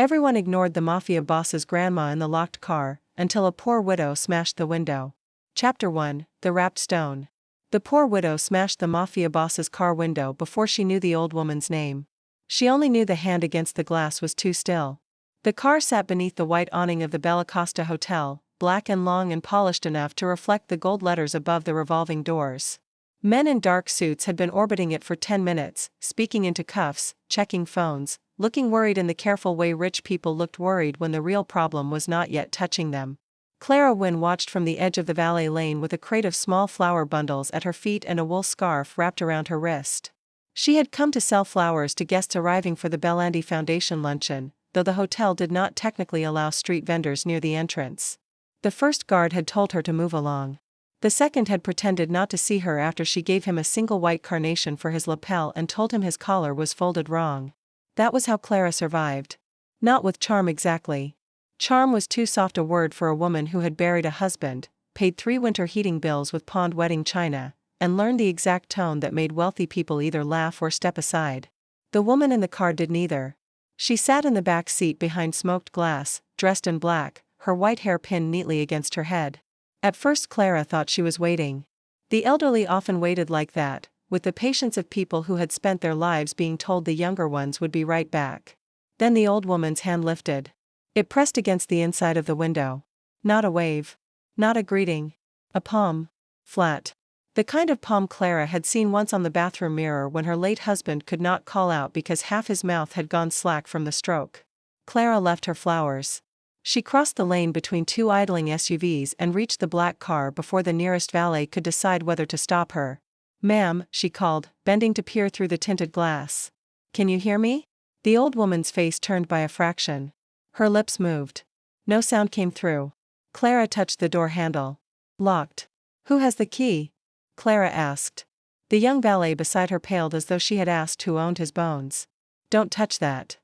Everyone ignored the mafia boss's grandma in the locked car, until a poor widow smashed the window. Chapter 1, The Wrapped Stone. The poor widow smashed the mafia boss's car window before she knew the old woman's name. She only knew the hand against the glass was too still. The car sat beneath the white awning of the Bella Costa Hotel, black and long and polished enough to reflect the gold letters above the revolving doors. Men in dark suits had been orbiting it for 10 minutes, speaking into cuffs, checking phones, looking worried in the careful way rich people looked worried when the real problem was not yet touching them. Clara Wynn watched from the edge of the valet lane with a crate of small flower bundles at her feet and a wool scarf wrapped around her wrist. She had come to sell flowers to guests arriving for the Bellandi Foundation luncheon, though the hotel did not technically allow street vendors near the entrance. The first guard had told her to move along. The second had pretended not to see her after she gave him a single white carnation for his lapel and told him his collar was folded wrong. That was how Clara survived. Not with charm exactly. Charm was too soft a word for a woman who had buried a husband, paid 3 winter heating bills with pawned wedding china, and learned the exact tone that made wealthy people either laugh or step aside. The woman in the car did neither. She sat in the back seat behind smoked glass, dressed in black, her white hair pinned neatly against her head. At first Clara thought she was waiting. The elderly often waited like that, with the patience of people who had spent their lives being told the younger ones would be right back. Then the old woman's hand lifted. It pressed against the inside of the window. Not a wave. Not a greeting. A palm. Flat. The kind of palm Clara had seen once on the bathroom mirror when her late husband could not call out because half his mouth had gone slack from the stroke. Clara left her flowers. She crossed the lane between 2 idling SUVs and reached the black car before the nearest valet could decide whether to stop her. "Ma'am," she called, bending to peer through the tinted glass. "Can you hear me?" The old woman's face turned by a fraction. Her lips moved. No sound came through. Clara touched the door handle. Locked. "Who has the key?" Clara asked. The young valet beside her paled as though she had asked who owned his bones. "Don't touch that."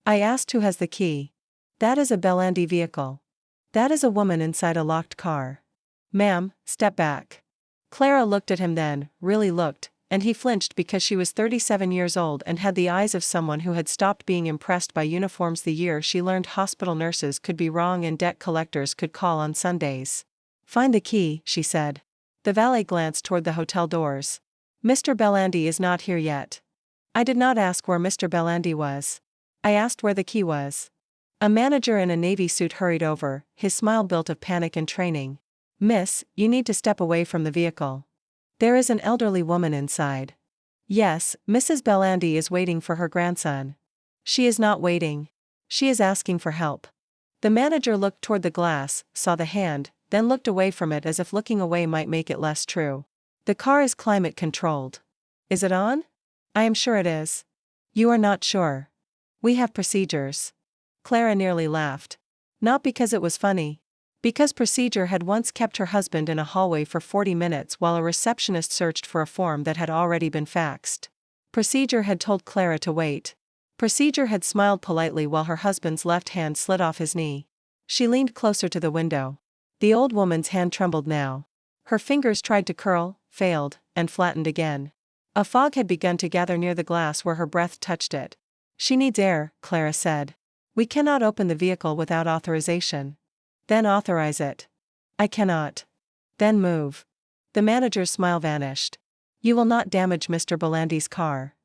"I asked who has the key." "That is a Bellandi vehicle. That is a woman inside a locked car." "Ma'am, step back." Clara looked at him then, really looked, and he flinched because she was 37 years old and had the eyes of someone who had stopped being impressed by uniforms the year she learned hospital nurses could be wrong and debt collectors could call on Sundays. "Find the key," she said. The valet glanced toward the hotel doors. "Mr. Bellandi is not here yet." "I did not ask where Mr. Bellandi was. I asked where the key was." A manager in a navy suit hurried over, his smile built of panic and training. "Miss, you need to step away from the vehicle. There is an elderly woman inside." "Yes, Mrs. Bellandi is waiting for her grandson." "She is not waiting. She is asking for help." The manager looked toward the glass, saw the hand, then looked away from it as if looking away might make it less true. "The car is climate controlled." "Is it on?" "I am sure it is." "You are not sure." "We have procedures." Clara nearly laughed. Not because it was funny. Because procedure had once kept her husband in a hallway for 40 minutes while a receptionist searched for a form that had already been faxed. Procedure had told Clara to wait. Procedure had smiled politely while her husband's left hand slid off his knee. She leaned closer to the window. The old woman's hand trembled now. Her fingers tried to curl, failed, and flattened again. A fog had begun to gather near the glass where her breath touched it. "She needs air," Clara said. "We cannot open the vehicle without authorization." "Then authorize it." "I cannot." "Then move." The manager's smile vanished. "You will not damage Mr. Bellandi's car."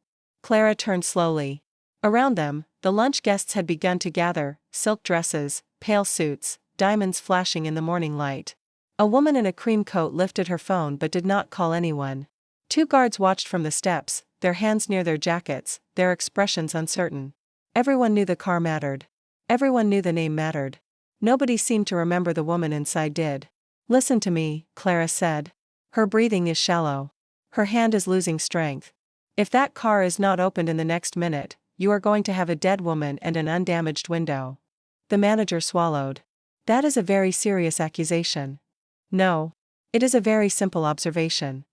Clara turned slowly. Around them, the lunch guests had begun to gather, silk dresses, pale suits, diamonds flashing in the morning light. A woman in a cream coat lifted her phone but did not call anyone. 2 guards watched from the steps, their hands near their jackets, their expressions uncertain. Everyone knew the car mattered. Everyone knew the name mattered. Nobody seemed to remember the woman inside did. "Listen to me," Clara said. "Her breathing is shallow. Her hand is losing strength. If that car is not opened in the next minute, you are going to have a dead woman and an undamaged window." The manager swallowed. "That is a very serious accusation." "No. It is a very simple observation."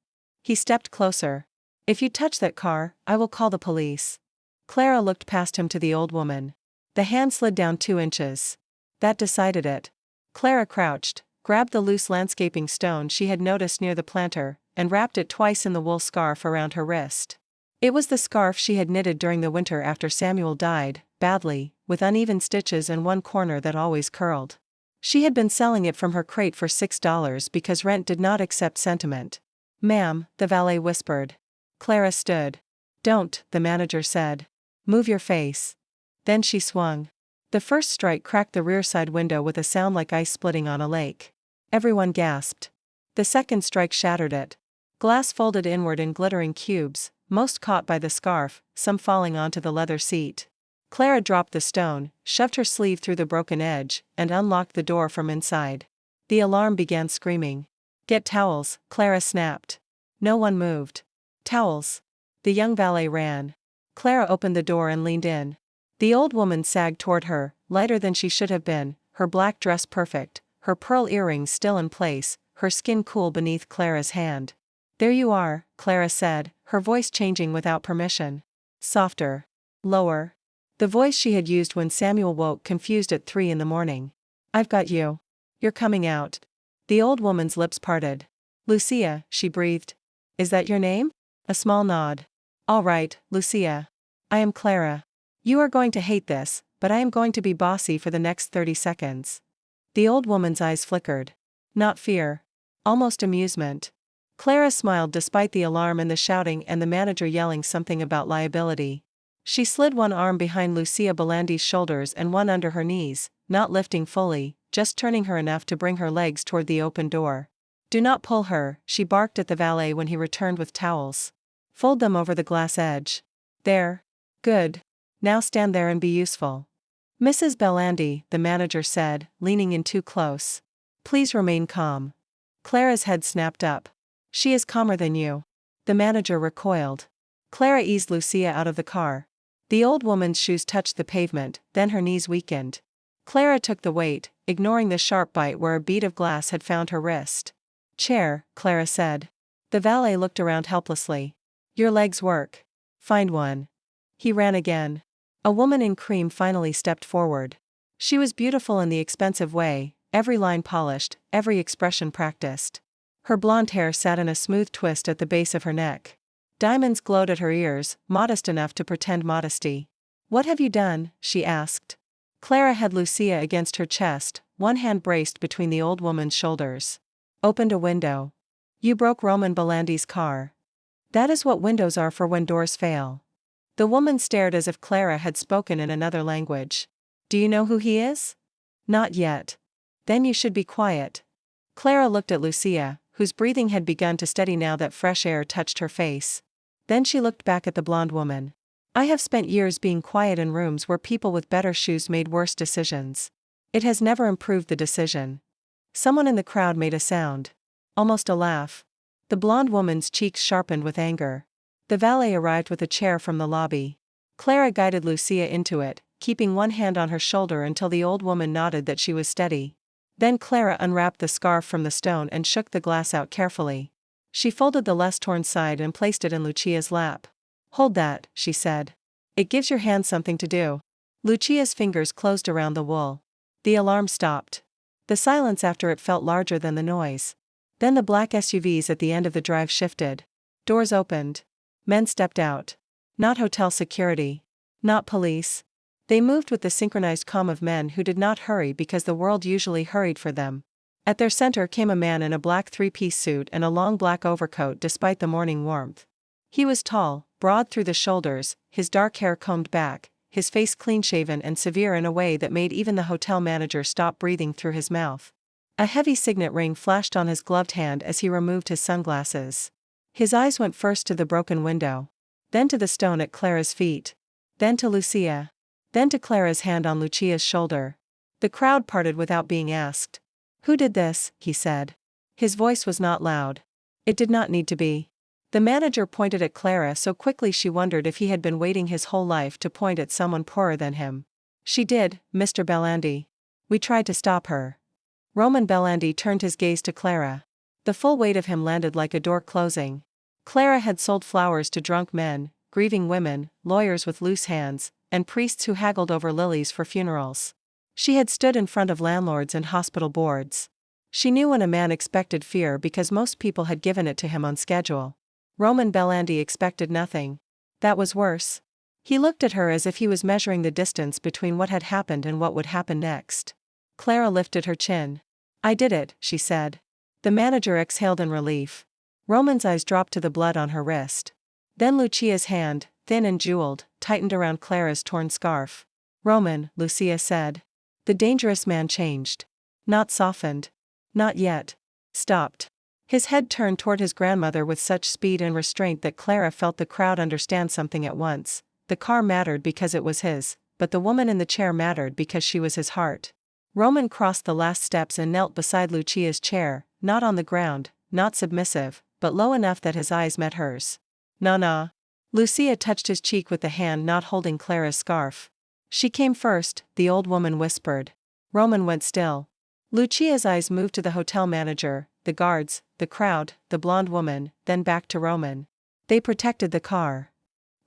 He stepped closer. "If you touch that car, I will call the police." Clara looked past him to the old woman. The hand slid down 2 inches. That decided it. Clara crouched, grabbed the loose landscaping stone she had noticed near the planter, and wrapped it twice in the wool scarf around her wrist. It was the scarf she had knitted during the winter after Samuel died, badly, with uneven stitches and one corner that always curled. She had been selling it from her crate for $6 because rent did not accept sentiment. "Ma'am," the valet whispered. Clara stood. "Don't," the manager said. "Move your face." Then she swung. The first strike cracked the rear side window with a sound like ice splitting on a lake. Everyone gasped. The second strike shattered it. Glass folded inward in glittering cubes, most caught by the scarf, some falling onto the leather seat. Clara dropped the stone, shoved her sleeve through the broken edge, and unlocked the door from inside. The alarm began screaming. "Get towels," Clara snapped. No one moved. "Towels." The young valet ran. Clara opened the door and leaned in. The old woman sagged toward her, lighter than she should have been, her black dress perfect, her pearl earrings still in place, her skin cool beneath Clara's hand. "There you are," Clara said, her voice changing without permission. Softer. Lower. The voice she had used when Samuel woke confused at 3 in the morning. "I've got you. You're coming out." The old woman's lips parted. "Lucia," she breathed. "Is that your name?" A small nod. "All right, Lucia. I am Clara. You are going to hate this, but I am going to be bossy for the next 30 seconds. The old woman's eyes flickered. Not fear. Almost amusement. Clara smiled despite the alarm and the shouting and the manager yelling something about liability. She slid one arm behind Lucia Bellandi's shoulders and one under her knees, not lifting fully, just turning her enough to bring her legs toward the open door. "Do not pull her," she barked at the valet when he returned with towels. "Fold them over the glass edge. There. Good. Now stand there and be useful." "Mrs. Bellandi," the manager said, leaning in too close. "Please remain calm." Clara's head snapped up. "She is calmer than you." The manager recoiled. Clara eased Lucia out of the car. The old woman's shoes touched the pavement, then her knees weakened. Clara took the weight, ignoring the sharp bite where a bead of glass had found her wrist. "Chair," Clara said. The valet looked around helplessly. "Your legs work. Find one." He ran again. A woman in cream finally stepped forward. She was beautiful in the expensive way, every line polished, every expression practiced. Her blonde hair sat in a smooth twist at the base of her neck. Diamonds glowed at her ears, modest enough to pretend modesty. "What have you done?" she asked. Clara had Lucia against her chest, one hand braced between the old woman's shoulders. "Opened a window. You broke Roman Bellandi's car. That is what windows are for when doors fail." The woman stared as if Clara had spoken in another language. "Do you know who he is?" "Not yet." "Then you should be quiet." Clara looked at Lucia, whose breathing had begun to steady now that fresh air touched her face. Then she looked back at the blonde woman. "I have spent years being quiet in rooms where people with better shoes made worse decisions. It has never improved the decision." Someone in the crowd made a sound. Almost a laugh. The blonde woman's cheeks sharpened with anger. The valet arrived with a chair from the lobby. Clara guided Lucia into it, keeping one hand on her shoulder until the old woman nodded that she was steady. Then Clara unwrapped the scarf from the stone and shook the glass out carefully. She folded the less torn side and placed it in Lucia's lap. "Hold that," she said. "It gives your hand something to do." Lucia's fingers closed around the wool. The alarm stopped. The silence after it felt larger than the noise. Then the black SUVs at the end of the drive shifted. Doors opened. Men stepped out. Not hotel security. Not police. They moved with the synchronized calm of men who did not hurry because the world usually hurried for them. At their center came a man in a black three-piece suit and a long black overcoat despite the morning warmth. He was tall, broad through the shoulders, his dark hair combed back, his face clean-shaven and severe in a way that made even the hotel manager stop breathing through his mouth. A heavy signet ring flashed on his gloved hand as he removed his sunglasses. His eyes went first to the broken window. Then to the stone at Clara's feet. Then to Lucia. Then to Clara's hand on Lucia's shoulder. The crowd parted without being asked. "Who did this?" he said. His voice was not loud. It did not need to be. The manager pointed at Clara so quickly she wondered if he had been waiting his whole life to point at someone poorer than him. "She did, Mr. Bellandi. We tried to stop her." Roman Bellandi turned his gaze to Clara. The full weight of him landed like a door closing. Clara had sold flowers to drunk men, grieving women, lawyers with loose hands, and priests who haggled over lilies for funerals. She had stood in front of landlords and hospital boards. She knew when a man expected fear because most people had given it to him on schedule. Roman Bellandi expected nothing. That was worse. He looked at her as if he was measuring the distance between what had happened and what would happen next. Clara lifted her chin. "I did it," she said. The manager exhaled in relief. Roman's eyes dropped to the blood on her wrist. Then Luchia's hand, thin and jeweled, tightened around Clara's torn scarf. "Roman," Lucia said. The dangerous man changed. Not softened. Not yet. Stopped. His head turned toward his grandmother with such speed and restraint that Clara felt the crowd understand something at once. The car mattered because it was his, but the woman in the chair mattered because she was his heart. Roman crossed the last steps and knelt beside Luchia's chair, not on the ground, not submissive, but low enough that his eyes met hers. "Na." Lucia touched his cheek with the hand not holding Clara's scarf. "She came first," the old woman whispered. Roman went still. Lucia's eyes moved to the hotel manager, the guards, the crowd, the blonde woman, then back to Roman. "They protected the car."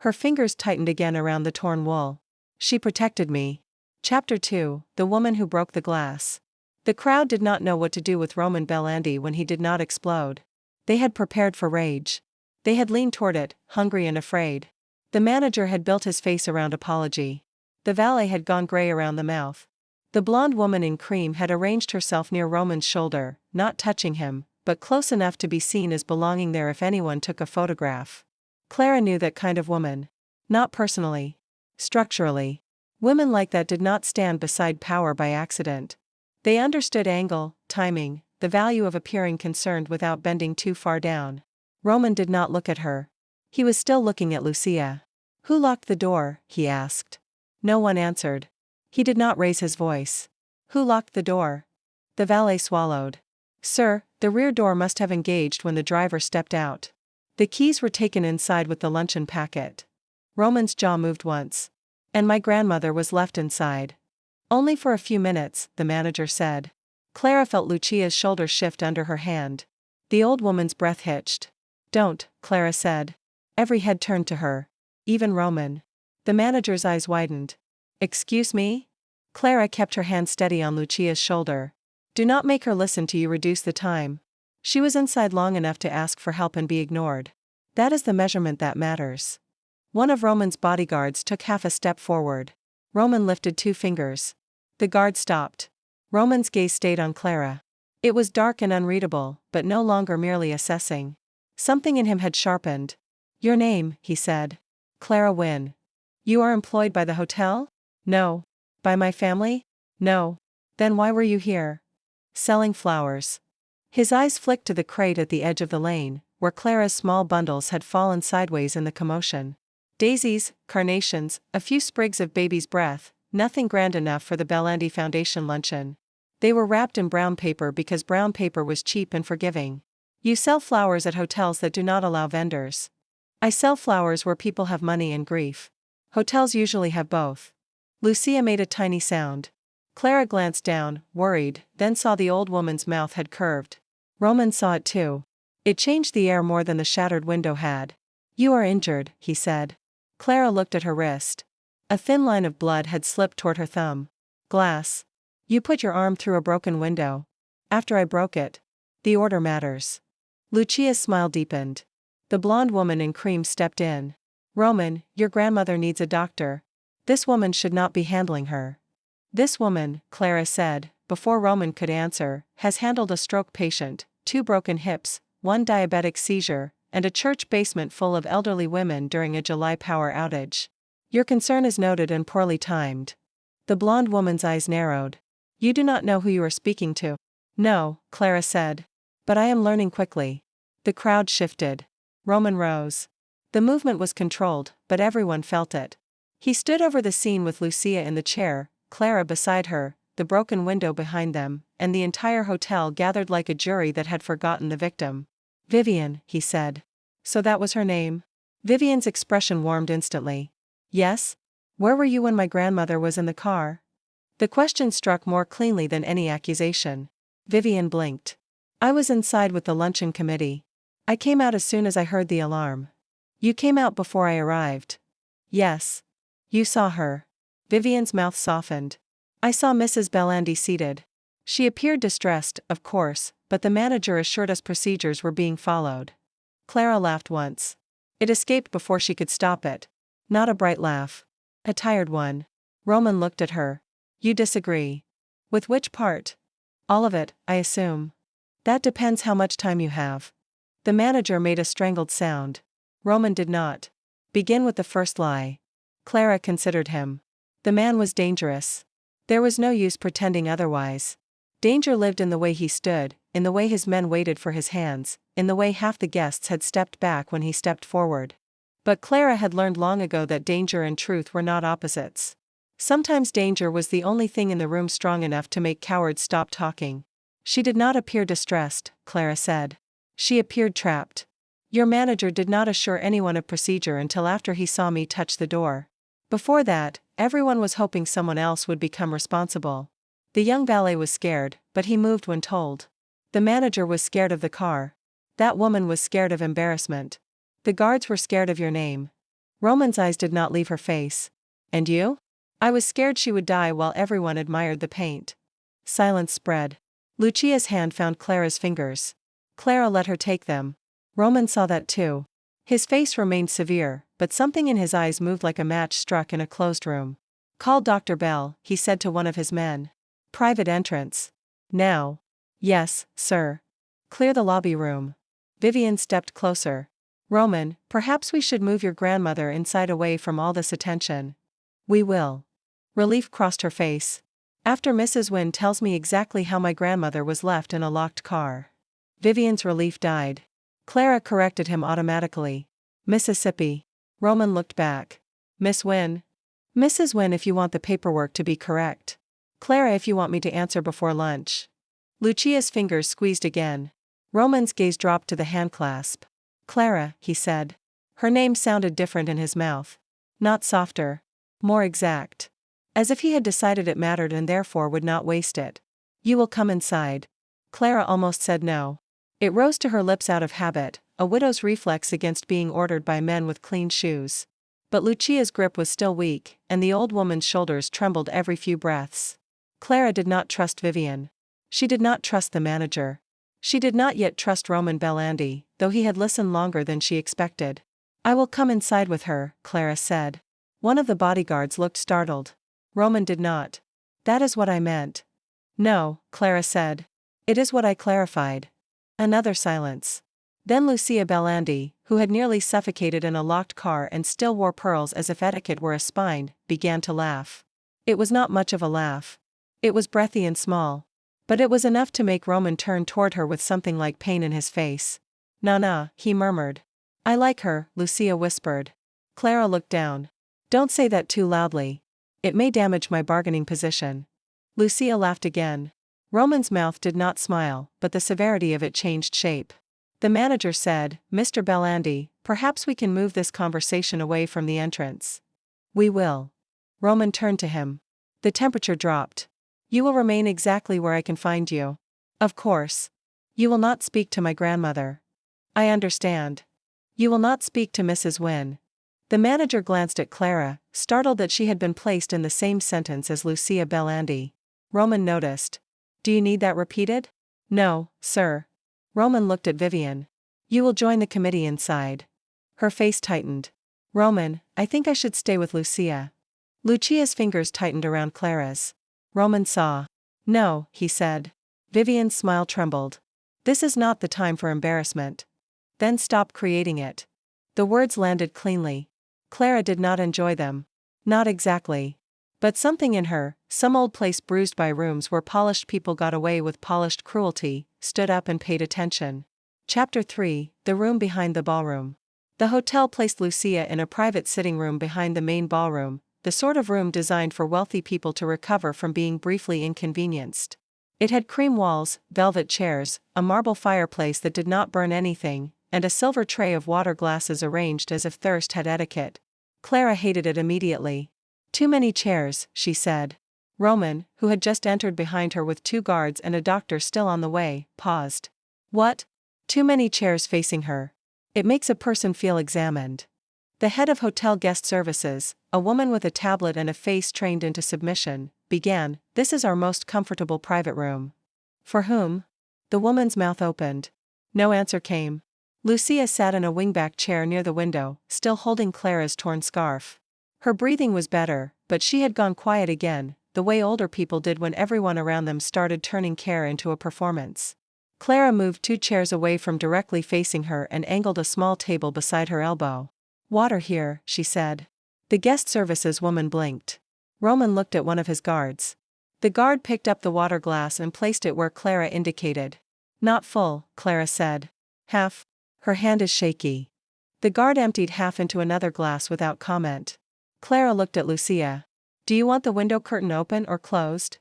Her fingers tightened again around the torn wool. "She protected me." Chapter 2, The Woman Who Broke the Glass. The crowd did not know what to do with Roman Bellandi when he did not explode. They had prepared for rage. They had leaned toward it, hungry and afraid. The manager had built his face around apology. The valet had gone gray around the mouth. The blonde woman in cream had arranged herself near Roman's shoulder, not touching him, but close enough to be seen as belonging there if anyone took a photograph. Clara knew that kind of woman. Not personally. Structurally. Women like that did not stand beside power by accident. They understood angle, timing, the value of appearing concerned without bending too far down. Roman did not look at her. He was still looking at Lucia. "Who locked the door?" he asked. No one answered. He did not raise his voice. "Who locked the door?" The valet swallowed. "Sir, the rear door must have engaged when the driver stepped out. The keys were taken inside with the luncheon packet." Roman's jaw moved once. "And my grandmother was left inside." "Only for a few minutes," the manager said. Clara felt Lucia's shoulder shift under her hand. The old woman's breath hitched. "Don't," Clara said. Every head turned to her. Even Roman. The manager's eyes widened. "Excuse me?" Clara kept her hand steady on Lucia's shoulder. "Do not make her listen to you reduce the time." She was inside long enough to ask for help and be ignored. That is the measurement that matters. One of Roman's bodyguards took half a step forward. Roman lifted 2 fingers. The guard stopped. Roman's gaze stayed on Clara. It was dark and unreadable, but no longer merely assessing. Something in him had sharpened. "Your name," he said. "Clara Wynn." "You are employed by the hotel?" "No." "By my family?" "No." "Then why were you here?" "Selling flowers." His eyes flicked to the crate at the edge of the lane, where Clara's small bundles had fallen sideways in the commotion. Daisies, carnations, a few sprigs of baby's breath, nothing grand enough for the Bellandi Foundation luncheon. They were wrapped in brown paper because brown paper was cheap and forgiving. "You sell flowers at hotels that do not allow vendors." "I sell flowers where people have money and grief. Hotels usually have both." Lucia made a tiny sound. Clara glanced down, worried, then saw the old woman's mouth had curved. Roman saw it too. It changed the air more than the shattered window had. "You are injured," he said. Clara looked at her wrist. A thin line of blood had slipped toward her thumb. "Glass. You put your arm through a broken window." "After I broke it." "The order matters." Lucia's smile deepened. The blonde woman in cream stepped in. "Roman, your grandmother needs a doctor. This woman should not be handling her." "This woman," Clara said, before Roman could answer, "has handled a stroke patient, 2 broken hips, 1 diabetic seizure, and a church basement full of elderly women during a July power outage. Your concern is noted and poorly timed." The blonde woman's eyes narrowed. "You do not know who you are speaking to." "No," Clara said. "But I am learning quickly." The crowd shifted. Roman rose. The movement was controlled, but everyone felt it. He stood over the scene with Lucia in the chair, Clara beside her, the broken window behind them, and the entire hotel gathered like a jury that had forgotten the victim. "Vivien," he said. "So that was her name?" Vivien's expression warmed instantly. "Yes? Where were you when my grandmother was in the car?" The question struck more cleanly than any accusation. Vivien blinked. "I was inside with the luncheon committee. I came out as soon as I heard the alarm." "You came out before I arrived?" "Yes." "You saw her?" Vivien's mouth softened. "I saw Mrs. Bellandi seated. She appeared distressed, of course, but the manager assured us procedures were being followed." Clara laughed once. It escaped before she could stop it. Not a bright laugh. A tired one. Roman looked at her. You disagree. With which part? All of it, I assume. That depends how much time you have. The manager made a strangled sound. Roman did not. Begin with the first lie. Clara considered him. The man was dangerous. There was no use pretending otherwise. Danger lived in the way he stood, in the way his men waited for his hands, in the way half the guests had stepped back when he stepped forward. But Clara had learned long ago that danger and truth were not opposites. Sometimes danger was the only thing in the room strong enough to make cowards stop talking. She did not appear distressed, Clara said. She appeared trapped. Your manager did not assure anyone of procedure until after he saw me touch the door. Before that, everyone was hoping someone else would become responsible. The young valet was scared, but he moved when told. The manager was scared of the car. That woman was scared of embarrassment. The guards were scared of your name. Roman's eyes did not leave her face. And you? I was scared she would die while everyone admired the paint. Silence spread. Luchia's hand found Clara's fingers. Clara let her take them. Roman saw that too. His face remained severe, but something in his eyes moved like a match struck in a closed room. Call Dr. Bell, he said to one of his men. Private entrance. Now. Yes, sir. Clear the lobby room. Vivien stepped closer. Roman, perhaps we should move your grandmother inside away from all this attention. We will. Relief crossed her face. After Mrs. Wynn tells me exactly how my grandmother was left in a locked car. Vivien's relief died. Clara corrected him automatically. Mississippi. Roman looked back. Miss Wynn. Mrs. Wynn if you want the paperwork to be correct. Clara if you want me to answer before lunch. Luchia's fingers squeezed again. Roman's gaze dropped to the handclasp. Clara, he said. Her name sounded different in his mouth. Not softer. More exact. As if he had decided it mattered and therefore would not waste it. You will come inside. Clara almost said no. It rose to her lips out of habit, a widow's reflex against being ordered by men with clean shoes. But Luchia's grip was still weak, and the old woman's shoulders trembled every few breaths. Clara did not trust Vivien. She did not trust the manager. She did not yet trust Roman Bellandi, though he had listened longer than she expected. I will come inside with her, Clara said. One of the bodyguards looked startled. Roman did not. That is what I meant. No, Clara said. It is what I clarified. Another silence. Then Luchia Bellandi, who had nearly suffocated in a locked car and still wore pearls as if etiquette were a spine, began to laugh. It was not much of a laugh. It was breathy and small. But it was enough to make Roman turn toward her with something like pain in his face. Nah, he murmured. I like her, Luchia whispered. Clara looked down. Don't say that too loudly. It may damage my bargaining position. Luchia laughed again. Roman's mouth did not smile, but the severity of it changed shape. The manager said, Mr. Bellandi, perhaps we can move this conversation away from the entrance. We will. Roman turned to him. The temperature dropped. You will remain exactly where I can find you. Of course. You will not speak to my grandmother. I understand. You will not speak to Mrs. Wynn. The manager glanced at Clara, startled that she had been placed in the same sentence as Luchia Bellandi. Roman noticed. Do you need that repeated? No, sir. Roman looked at Vivien. You will join the committee inside. Her face tightened. Roman, I think I should stay with Luchia. Luchia's fingers tightened around Clara's. Roman saw. No, he said. Vivien's smile trembled. This is not the time for embarrassment. Then stop creating it. The words landed cleanly. Clara did not enjoy them. Not exactly. But something in her, some old place bruised by rooms where polished people got away with polished cruelty, stood up and paid attention. Chapter 3, The Room Behind the Ballroom. The hotel placed Luchia in a private sitting room behind the main ballroom, the sort of room designed for wealthy people to recover from being briefly inconvenienced. It had cream walls, velvet chairs, a marble fireplace that did not burn anything, and a silver tray of water glasses arranged as if thirst had etiquette. Clara hated it immediately. Too many chairs, she said. Roman, who had just entered behind her with 2 guards and a doctor still on the way, paused. What? Too many chairs facing her. It makes a person feel examined. The head of hotel guest services, a woman with a tablet and a face trained into submission, began, This is our most comfortable private room. For whom? The woman's mouth opened. No answer came. Lucia sat in a wingback chair near the window, still holding Clara's torn scarf. Her breathing was better, but she had gone quiet again, the way older people did when everyone around them started turning care into a performance. Clara moved 2 chairs away from directly facing her and angled a small table beside her elbow. "Water here," she said. The guest services woman blinked. Roman looked at one of his guards. The guard picked up the water glass and placed it where Clara indicated. "Not full," Clara said. "Half." Her hand is shaky. The guard emptied half into another glass without comment. Clara looked at Lucia. "Do you want the window curtain open or closed?"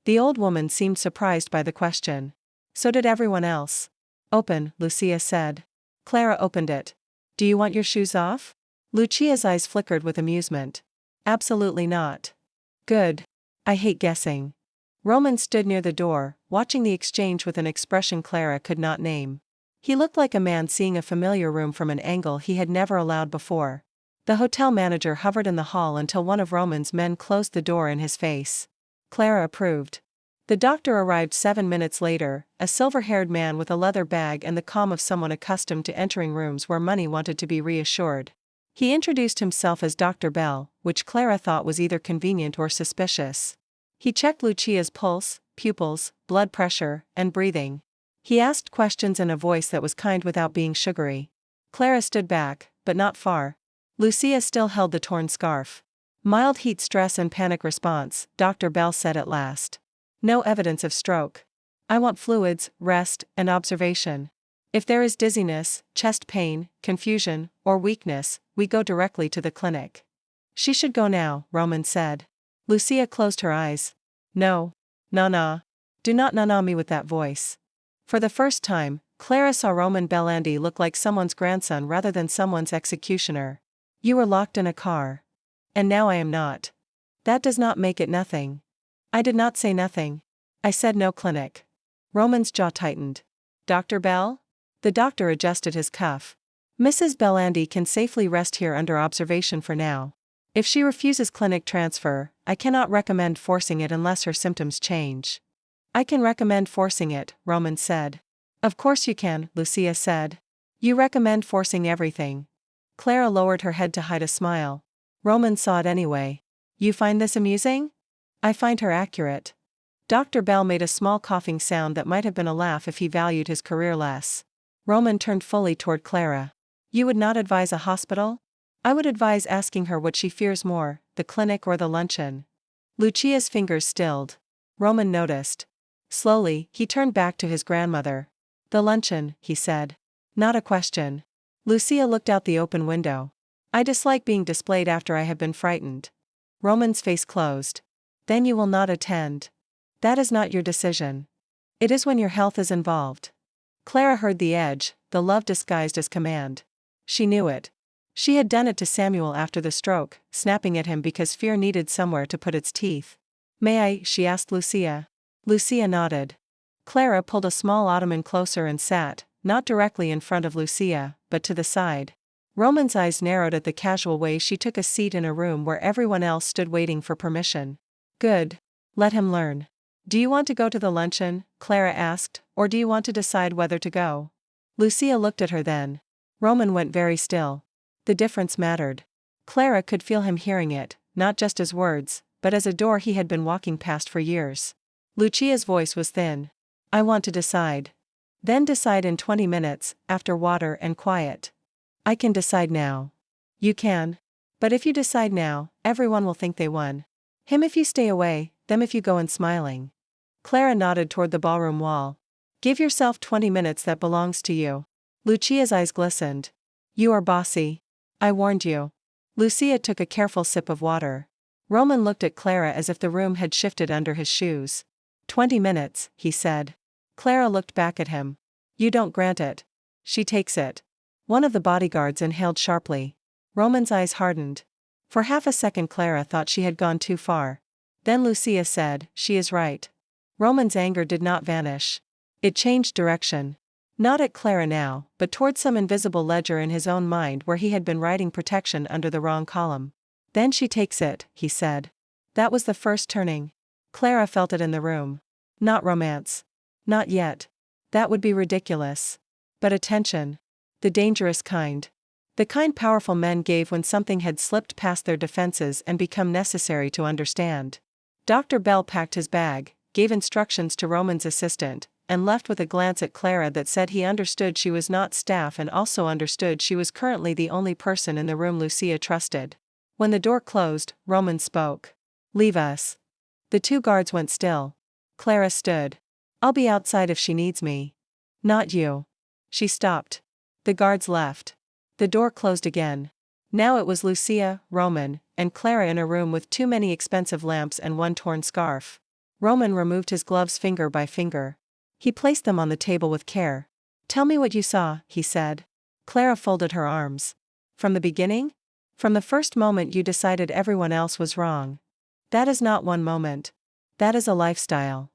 The old woman seemed surprised by the question. So did everyone else. "Open," Lucia said. Clara opened it. "Do you want your shoes off?" Lucia's eyes flickered with amusement. "Absolutely not." "Good. I hate guessing." Roman stood near the door, watching the exchange with an expression Clara could not name. He looked like a man seeing a familiar room from an angle he had never allowed before. The hotel manager hovered in the hall until one of Roman's men closed the door in his face. Clara approved. The doctor arrived 7 minutes later, a silver-haired man with a leather bag and the calm of someone accustomed to entering rooms where money wanted to be reassured. He introduced himself as Dr. Bell, which Clara thought was either convenient or suspicious. He checked Lucia's pulse, pupils, blood pressure, and breathing. He asked questions in a voice that was kind without being sugary. Clara stood back, but not far. Lucia still held the torn scarf. "Mild heat stress and panic response," Dr. Bell said at last. "No evidence of stroke. I want fluids, rest, and observation. If there is dizziness, chest pain, confusion, or weakness, we go directly to the clinic." "She should go now," Roman said. Lucia closed her eyes. "No. Na-na. Do not na-na me with that voice." For the first time, Clara saw Roman Bellandi look like someone's grandson rather than someone's executioner. "You were locked in a car. And now I am not. That does not make it nothing." "I did not say nothing. I said no clinic." Roman's jaw tightened. "Dr. Bell?" The doctor adjusted his cuff. "Mrs. Bellandi can safely rest here under observation for now. If she refuses clinic transfer, I cannot recommend forcing it unless her symptoms change." "I can recommend forcing it," Roman said. "Of course you can," Lucia said. "You recommend forcing everything." Clara lowered her head to hide a smile. Roman saw it anyway. "You find this amusing?" "I find her accurate." Dr. Bell made a small coughing sound that might have been a laugh if he valued his career less. Roman turned fully toward Clara. "You would not advise a hospital?" "I would advise asking her what she fears more, the clinic or the luncheon." Lucia's fingers stilled. Roman noticed. Slowly, he turned back to his grandmother. "The luncheon," he said. "Not a question." Lucia looked out the open window. "I dislike being displayed after I have been frightened." Roman's face closed. "Then you will not attend." "That is not your decision. It is when your health is involved." Clara heard the edge, the love disguised as command. She knew it. She had done it to Samuel after the stroke, snapping at him because fear needed somewhere to put its teeth. "May I?" she asked Lucia. Lucia nodded. Clara pulled a small ottoman closer and sat, not directly in front of Lucia, but to the side. Roman's eyes narrowed at the casual way she took a seat in a room where everyone else stood waiting for permission. "Good. Let him learn." "Do you want to go to the luncheon?" Clara asked, "or do you want to decide whether to go?" Lucia looked at her then. Roman went very still. The difference mattered. Clara could feel him hearing it, not just as words, but as a door he had been walking past for years. Lucia's voice was thin. "I want to decide." "Then decide in 20 minutes, after water and quiet." "I can decide now." "You can. But if you decide now, everyone will think they won. Him if you stay away, them if you go in smiling." Clara nodded toward the ballroom wall. "Give yourself 20 minutes that belongs to you." Lucia's eyes glistened. "You are bossy. I warned you." Lucia took a careful sip of water. Roman looked at Clara as if the room had shifted under his shoes. 20 minutes, he said. Clara looked back at him. "You don't grant it. She takes it." One of the bodyguards inhaled sharply. Roman's eyes hardened. For half a second Clara thought she had gone too far. Then Lucia said, "She is right." Roman's anger did not vanish. It changed direction. Not at Clara now, but towards some invisible ledger in his own mind where he had been writing protection under the wrong column. "Then she takes it," he said. That was the first turning. Clara felt it in the room. Not romance. Not yet. That would be ridiculous. But attention. The dangerous kind. The kind powerful men gave when something had slipped past their defenses and become necessary to understand. Dr. Bell packed his bag, gave instructions to Roman's assistant, and left with a glance at Clara that said he understood she was not staff and also understood she was currently the only person in the room Luchia trusted. When the door closed, Roman spoke. "Leave us." The two guards went still. Clara stood. "I'll be outside if she needs me." "Not you." She stopped. The guards left. The door closed again. Now it was Luchia, Roman, and Clara in a room with too many expensive lamps and one torn scarf. Roman removed his gloves finger by finger. He placed them on the table with care. "Tell me what you saw," he said. Clara folded her arms. "From the beginning? From the first moment you decided everyone else was wrong." "That is not one moment. That is a lifestyle."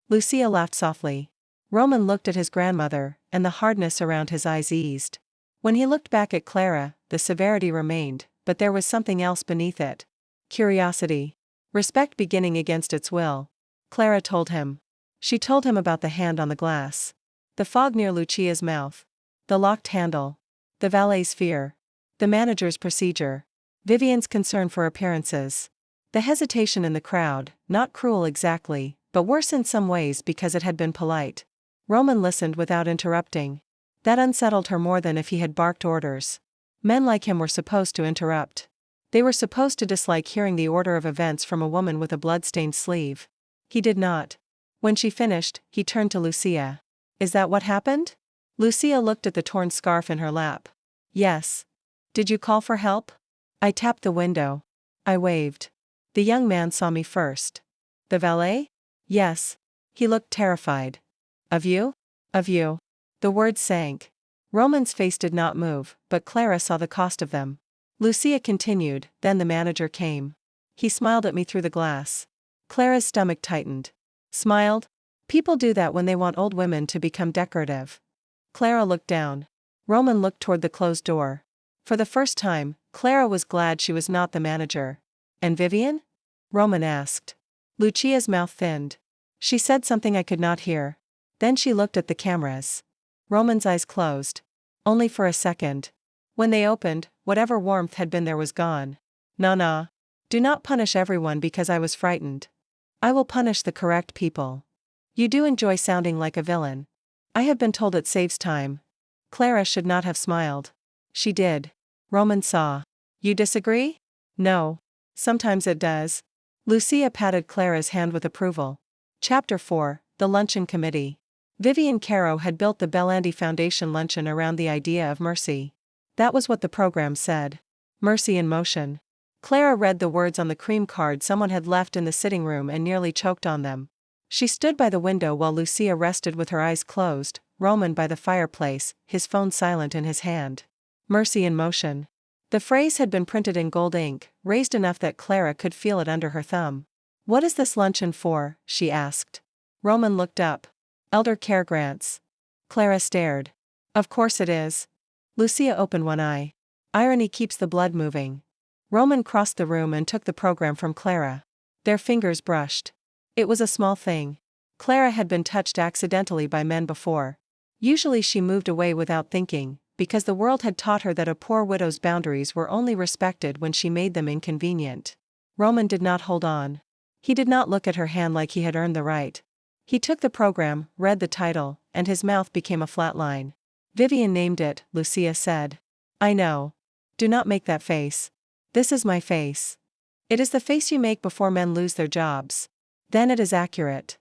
Luchia laughed softly. Roman looked at his grandmother, and the hardness around his eyes eased. When he looked back at Clara, the severity remained, but there was something else beneath it. Curiosity. Respect beginning against its will. Clara told him. She told him about the hand on the glass. The fog near Luchia's mouth. The locked handle. The valet's fear. The manager's procedure. Vivien's concern for appearances. The hesitation in the crowd, not cruel exactly, but worse in some ways because it had been polite. Roman listened without interrupting. That unsettled her more than if he had barked orders. Men like him were supposed to interrupt. They were supposed to dislike hearing the order of events from a woman with a blood-stained sleeve. He did not. When she finished, he turned to Luchia. "Is that what happened?" Luchia looked at the torn scarf in her lap. "Yes." "Did you call for help?" "I tapped the window. I waved. The young man saw me first." "The valet?" "Yes." He looked terrified. "Of you?" "Of you." The words sank. Roman's face did not move, but Clara saw the cost of them. Luchia continued, "Then the manager came. He smiled at me through the glass." Clara's stomach tightened. "Smiled? People do that when they want old women to become decorative." Clara looked down. Roman looked toward the closed door. For the first time, Clara was glad she was not the manager. "And Vivien?" Roman asked. Luchia's mouth thinned. "She said something I could not hear. Then she looked at the cameras." Roman's eyes closed. Only for a second. When they opened, whatever warmth had been there was gone. "Nah. Do not punish everyone because I was frightened. I will punish the correct people. You do enjoy sounding like a villain. I have been told it saves time." Clara should not have smiled. She did. Roman saw. "You disagree?" "No. Sometimes it does." Luchia patted Clara's hand with approval. Chapter 4, The Luncheon Committee. Vivien Caro had built the Bellandi Foundation luncheon around the idea of mercy. That was what the program said. Mercy in motion. Clara read the words on the cream card someone had left in the sitting room and nearly choked on them. She stood by the window while Luchia rested with her eyes closed, Roman by the fireplace, his phone silent in his hand. Mercy in motion. The phrase had been printed in gold ink, raised enough that Clara could feel it under her thumb. "What is this luncheon for?" she asked. Roman looked up. "Elder care grants." Clara stared. "Of course it is." Luchia opened one eye. "Irony keeps the blood moving." Roman crossed the room and took the program from Clara. Their fingers brushed. It was a small thing. Clara had been touched accidentally by men before. Usually she moved away without thinking, because the world had taught her that a poor widow's boundaries were only respected when she made them inconvenient. Roman did not hold on. He did not look at her hand like he had earned the right. He took the program, read the title, and his mouth became a flat line. "Vivien named it," Luchia said. "I know. Do not make that face. This is my face. It is the face you make before men lose their jobs. Then it is accurate."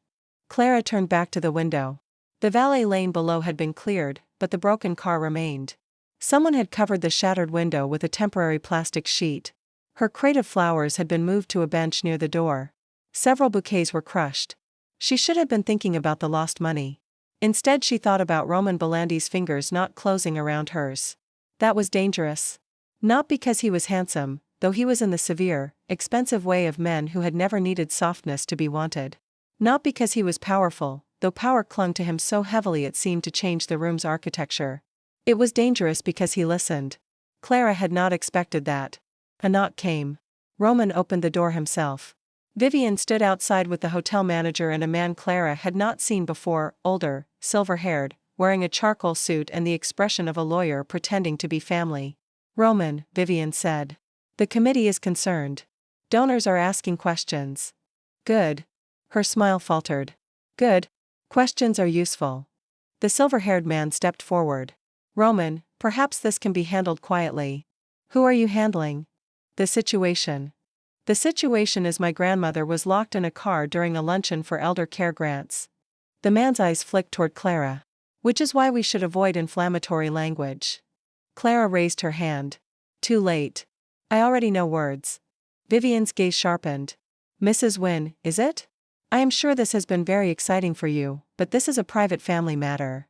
Clara turned back to the window. The valet lane below had been cleared, but the broken car remained. Someone had covered the shattered window with a temporary plastic sheet. Her crate of flowers had been moved to a bench near the door. Several bouquets were crushed. She should have been thinking about the lost money. Instead she thought about Roman Bellandi's fingers not closing around hers. That was dangerous. Not because he was handsome, though he was in the severe, expensive way of men who had never needed softness to be wanted. Not because he was powerful, though power clung to him so heavily it seemed to change the room's architecture. It was dangerous because he listened. Clara had not expected that. A knock came. Roman opened the door himself. Vivien stood outside with the hotel manager and a man Clara had not seen before, older, silver-haired, wearing a charcoal suit and the expression of a lawyer pretending to be family. Roman, Vivien said. The committee is concerned. Donors are asking questions. Good. Her smile faltered. Good. Questions are useful. The silver-haired man stepped forward. Roman, perhaps this can be handled quietly. Who are you handling? The situation. The situation is my grandmother was locked in a car during a luncheon for elder care grants. The man's eyes flicked toward Clara. Which is why we should avoid inflammatory language. Clara raised her hand. Too late. I already know words. Vivien's gaze sharpened. Mrs. Wynn, is it? I am sure this has been very exciting for you, but this is a private family matter.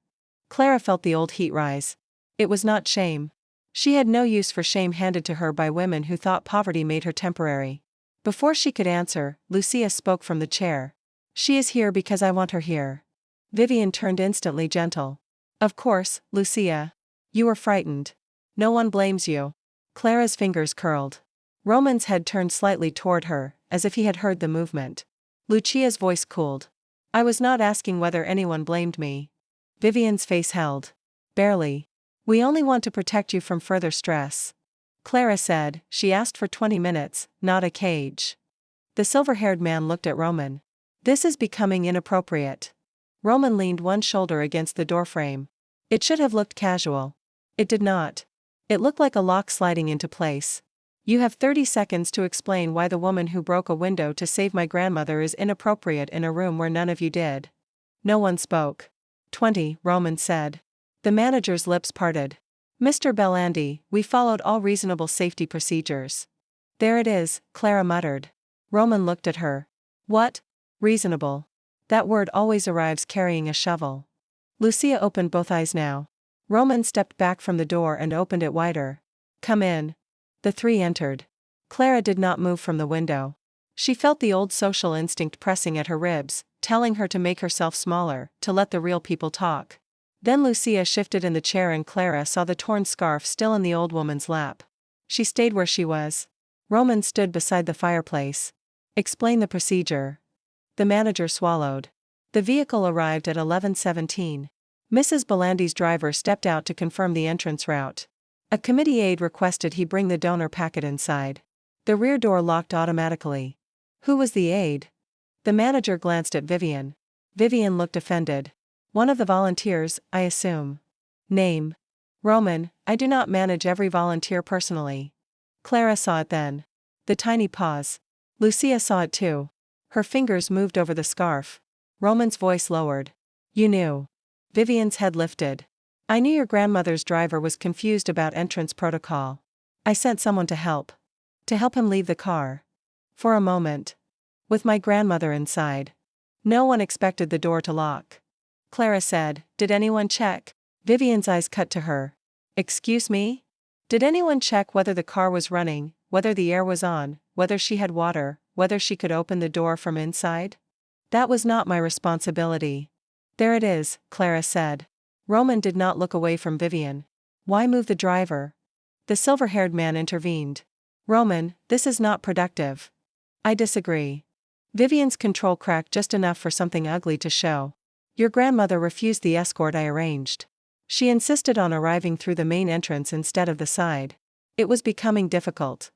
Clara felt the old heat rise. It was not shame. She had no use for shame handed to her by women who thought poverty made her temporary. Before she could answer, Luchia spoke from the chair. She is here because I want her here. Vivien turned instantly gentle. Of course, Luchia. You were frightened. No one blames you. Clara's fingers curled. Roman's head turned slightly toward her, as if he had heard the movement. Luchia's voice cooled. I was not asking whether anyone blamed me. Vivien's face held. Barely. We only want to protect you from further stress. Clara said, she asked for 20 minutes, not a cage. The silver-haired man looked at Roman. This is becoming inappropriate. Roman leaned one shoulder against the doorframe. It should have looked casual. It did not. It looked like a lock sliding into place. You have 30 seconds to explain why the woman who broke a window to save my grandmother is inappropriate in a room where none of you did. No one spoke. 20, Roman said. The manager's lips parted. Mr. Bellandi, we followed all reasonable safety procedures. There it is, Clara muttered. Roman looked at her. What? Reasonable. That word always arrives carrying a shovel. Luchia opened both eyes now. Roman stepped back from the door and opened it wider. Come in. The three entered. Clara did not move from the window. She felt the old social instinct pressing at her ribs, telling her to make herself smaller, to let the real people talk. Then Luchia shifted in the chair and Clara saw the torn scarf still in the old woman's lap. She stayed where she was. Roman stood beside the fireplace. Explain the procedure. The manager swallowed. The vehicle arrived at 11:17. Mrs. Bellandi's driver stepped out to confirm the entrance route. A committee aide requested he bring the donor packet inside. The rear door locked automatically. Who was the aide? The manager glanced at Vivien. Vivien looked offended. One of the volunteers, I assume. Name. Roman, I do not manage every volunteer personally. Clara saw it then. The tiny pause. Luchia saw it too. Her fingers moved over the scarf. Roman's voice lowered. You knew. Vivien's head lifted. I knew your grandmother's driver was confused about entrance protocol. I sent someone to help. To help him leave the car. For a moment. With my grandmother inside. No one expected the door to lock. Clara said, did anyone check? Vivien's eyes cut to her. Excuse me? Did anyone check whether the car was running, whether the air was on, whether she had water, whether she could open the door from inside? That was not my responsibility. There it is, Clara said. Roman did not look away from Vivien. Why move the driver? The silver-haired man intervened. Roman, this is not productive. I disagree. Vivien's control cracked just enough for something ugly to show. Your grandmother refused the escort I arranged. She insisted on arriving through the main entrance instead of the side. It was becoming difficult.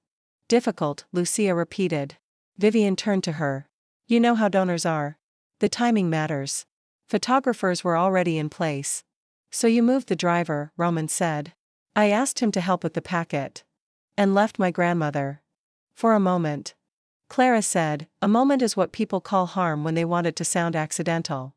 Difficult, Luchia repeated. Vivien turned to her. You know how donors are. The timing matters. Photographers were already in place. So you moved the driver, Roman said. I asked him to help with the packet. And left my grandmother. For a moment. Clara said, a moment is what people call harm when they want it to sound accidental.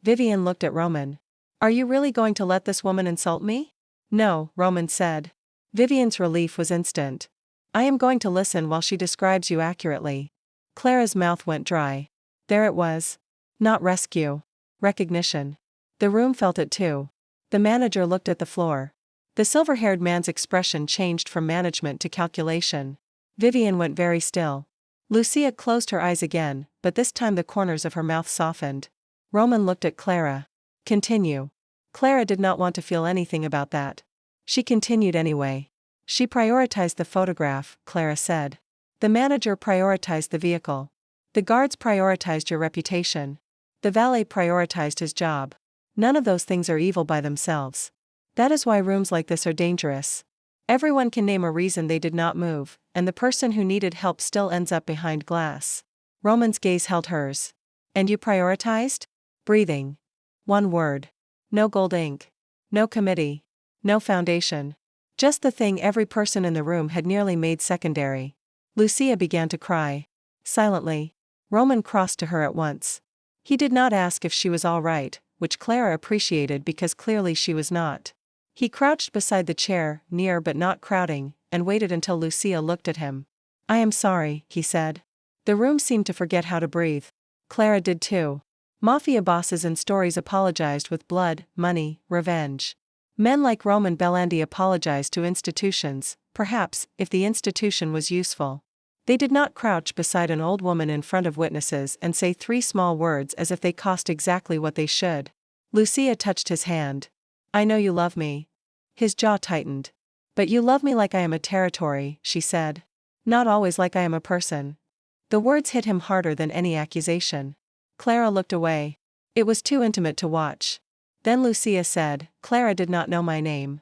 Vivien looked at Roman. Are you really going to let this woman insult me? No, Roman said. Vivien's relief was instant. I am going to listen while she describes you accurately. Clara's mouth went dry. There it was. Not rescue. Recognition. The room felt it too. The manager looked at the floor. The silver-haired man's expression changed from management to calculation. Vivien went very still. Luchia closed her eyes again, but this time the corners of her mouth softened. Roman looked at Clara. Continue. Clara did not want to feel anything about that. She continued anyway. She prioritized the photograph, Clara said. The manager prioritized the vehicle. The guards prioritized your reputation. The valet prioritized his job. None of those things are evil by themselves. That is why rooms like this are dangerous. Everyone can name a reason they did not move, and the person who needed help still ends up behind glass. Roman's gaze held hers. And you prioritized? Breathing. One word. No gold ink. No committee. No foundation. Just the thing every person in the room had nearly made secondary. Luchia began to cry. Silently. Roman crossed to her at once. He did not ask if she was all right, which Clara appreciated because clearly she was not. He crouched beside the chair, near but not crowding, and waited until Luchia looked at him. I am sorry, he said. The room seemed to forget how to breathe. Clara did too. Mafia bosses in stories apologized with blood, money, revenge. Men like Roman Bellandi apologized to institutions, perhaps, if the institution was useful. They did not crouch beside an old woman in front of witnesses and say 3 small words as if they cost exactly what they should. Luchia touched his hand. I know you love me. His jaw tightened. But you love me like I am a territory, she said. Not always like I am a person. The words hit him harder than any accusation. Clara looked away. It was too intimate to watch. Then Luchia said, Clara did not know my name.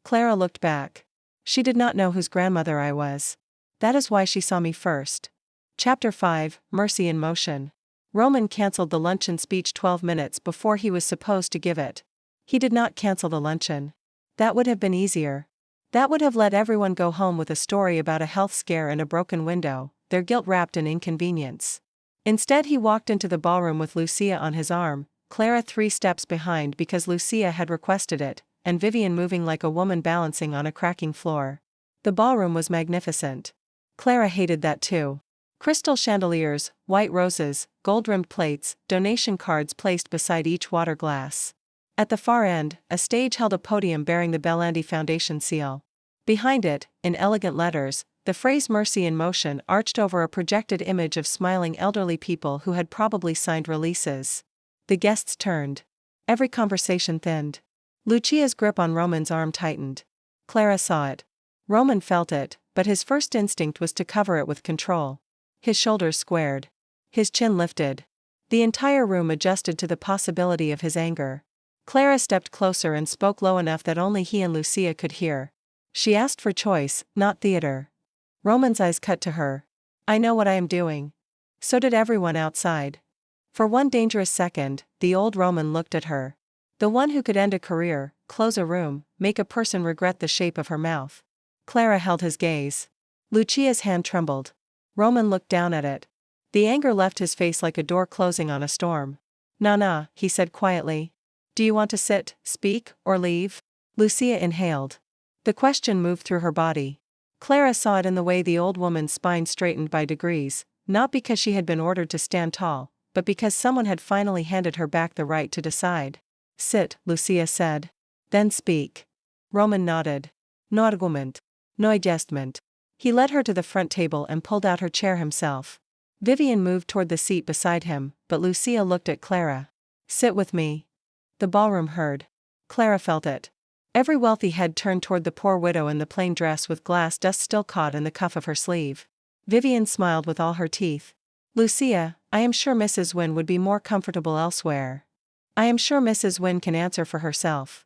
Clara looked back. She did not know whose grandmother I was. That is why she saw me first. Chapter 5, Mercy in Motion. Roman cancelled the luncheon speech 12 minutes before he was supposed to give it. He did not cancel the luncheon. That would have been easier. That would have let everyone go home with a story about a health scare and a broken window, their guilt wrapped in inconvenience. Instead he walked into the ballroom with Luchia on his arm, Clara 3 steps behind because Luchia had requested it, and Vivien moving like a woman balancing on a cracking floor. The ballroom was magnificent. Clara hated that too. Crystal chandeliers, white roses, gold-rimmed plates, donation cards placed beside each water glass. At the far end, a stage held a podium bearing the Bellandi Foundation seal. Behind it, in elegant letters, the phrase Mercy in Motion arched over a projected image of smiling elderly people who had probably signed releases. The guests turned. Every conversation thinned. Luchia's grip on Roman's arm tightened. Clara saw it. Roman felt it, but his first instinct was to cover it with control. His shoulders squared. His chin lifted. The entire room adjusted to the possibility of his anger. Clara stepped closer and spoke low enough that only he and Luchia could hear. She asked for choice, not theater. Roman's eyes cut to her. I know what I am doing. So did everyone outside. For one dangerous second, the old Roman looked at her. The one who could end a career, close a room, make a person regret the shape of her mouth. Clara held his gaze. Luchia's hand trembled. Roman looked down at it. The anger left his face like a door closing on a storm. Nah, he said quietly. Do you want to sit, speak, or leave? Luchia inhaled. The question moved through her body. Clara saw it in the way the old woman's spine straightened by degrees, not because she had been ordered to stand tall, but because someone had finally handed her back the right to decide. Sit, Luchia said. Then speak. Roman nodded. No argument. No adjustment. He led her to the front table and pulled out her chair himself. Vivien moved toward the seat beside him, but Luchia looked at Clara. Sit with me. The ballroom heard. Clara felt it. Every wealthy head turned toward the poor widow in the plain dress with glass dust still caught in the cuff of her sleeve. Vivien smiled with all her teeth. Luchia, I am sure Mrs. Wynn would be more comfortable elsewhere. I am sure Mrs. Wynn can answer for herself.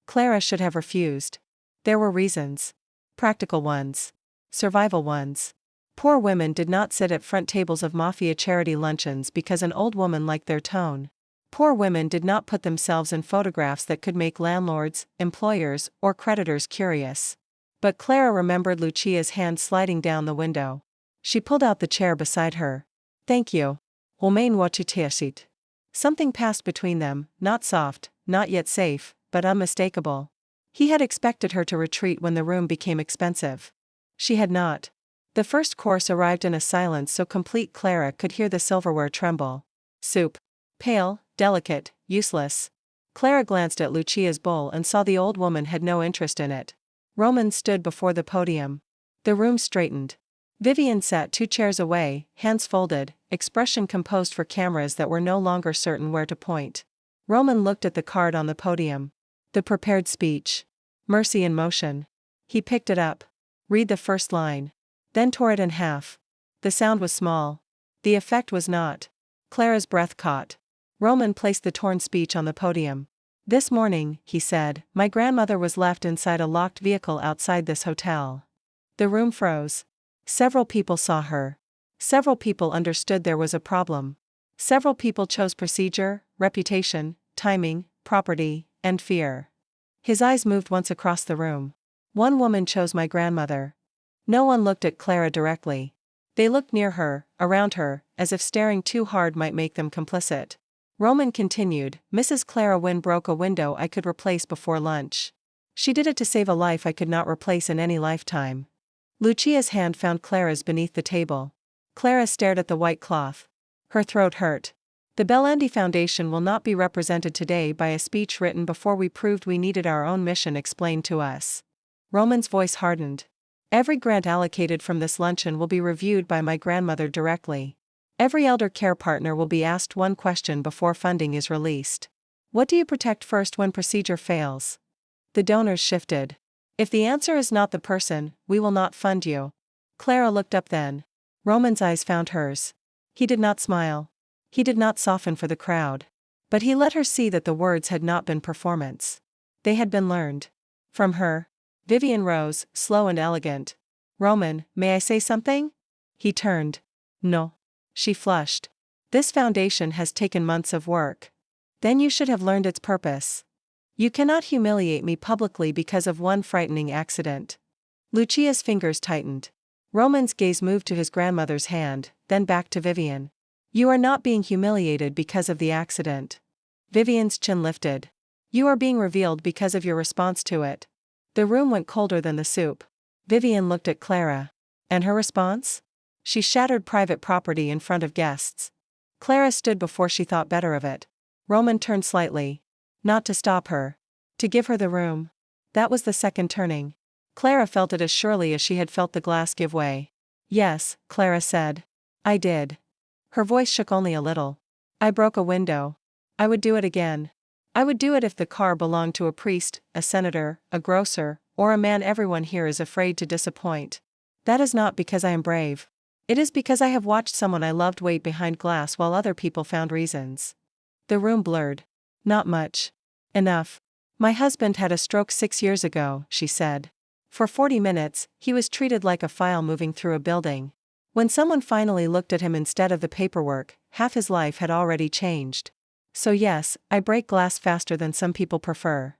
Clara should have refused. There were reasons. Practical ones. Survival ones. Poor women did not sit at front tables of mafia charity luncheons because an old woman liked their tone. Poor women did not put themselves in photographs that could make landlords, employers, or creditors curious. But Clara remembered Luchia's hand sliding down the window. She pulled out the chair beside her. Thank you. Romain watchit. Something passed between them, not soft, not yet safe, but unmistakable. He had expected her to retreat when the room became expensive. She had not. The first course arrived in a silence so complete Clara could hear the silverware tremble. Soup. Pale, delicate, useless. Clara glanced at Luchia's bowl and saw the old woman had no interest in it. Roman stood before the podium. The room straightened. Vivien sat 2 chairs away, hands folded, expression composed for cameras that were no longer certain where to point. Roman looked at the card on the podium. The prepared speech. Mercy in Motion. He picked it up. Read the first line. Then tore it in half. The sound was small. The effect was not. Clara's breath caught. Roman placed the torn speech on the podium. This morning, he said, my grandmother was left inside a locked vehicle outside this hotel. The room froze. Several people saw her. Several people understood there was a problem. Several people chose procedure, reputation, timing, property, and fear. His eyes moved once across the room. One woman chose my grandmother. No one looked at Clara directly. They looked near her, around her, as if staring too hard might make them complicit. Roman continued, Mrs. Clara Wynn broke a window I could replace before lunch. She did it to save a life I could not replace in any lifetime. Luchia's hand found Clara's beneath the table. Clara stared at the white cloth. Her throat hurt. The Bellandi Foundation will not be represented today by a speech written before we proved we needed our own mission explained to us. Roman's voice hardened. Every grant allocated from this luncheon will be reviewed by my grandmother directly. Every elder care partner will be asked one question before funding is released. What do you protect first when procedure fails? The donors shifted. If the answer is not the person, we will not fund you. Clara looked up then. Roman's eyes found hers. He did not smile. He did not soften for the crowd. But he let her see that the words had not been performance. They had been learned. From her. Vivien rose, slow and elegant. Roman, may I say something? He turned. No. She flushed. This foundation has taken months of work. Then you should have learned its purpose. You cannot humiliate me publicly because of one frightening accident. Luchia's fingers tightened. Roman's gaze moved to his grandmother's hand, then back to Vivien. You are not being humiliated because of the accident. Vivien's chin lifted. You are being revealed because of your response to it. The room went colder than the soup. Vivien looked at Clara. And her response? She shattered private property in front of guests. Clara stood before she thought better of it. Roman turned slightly. Not to stop her. To give her the room. That was the second turning. Clara felt it as surely as she had felt the glass give way. Yes, Clara said. I did. Her voice shook only a little. I broke a window. I would do it again. I would do it if the car belonged to a priest, a senator, a grocer, or a man everyone here is afraid to disappoint. That is not because I am brave. It is because I have watched someone I loved wait behind glass while other people found reasons. The room blurred. Not much. Enough. My husband had a stroke 6 years ago, she said. For 40 minutes, he was treated like a file moving through a building. When someone finally looked at him instead of the paperwork, half his life had already changed. So yes, I break glass faster than some people prefer.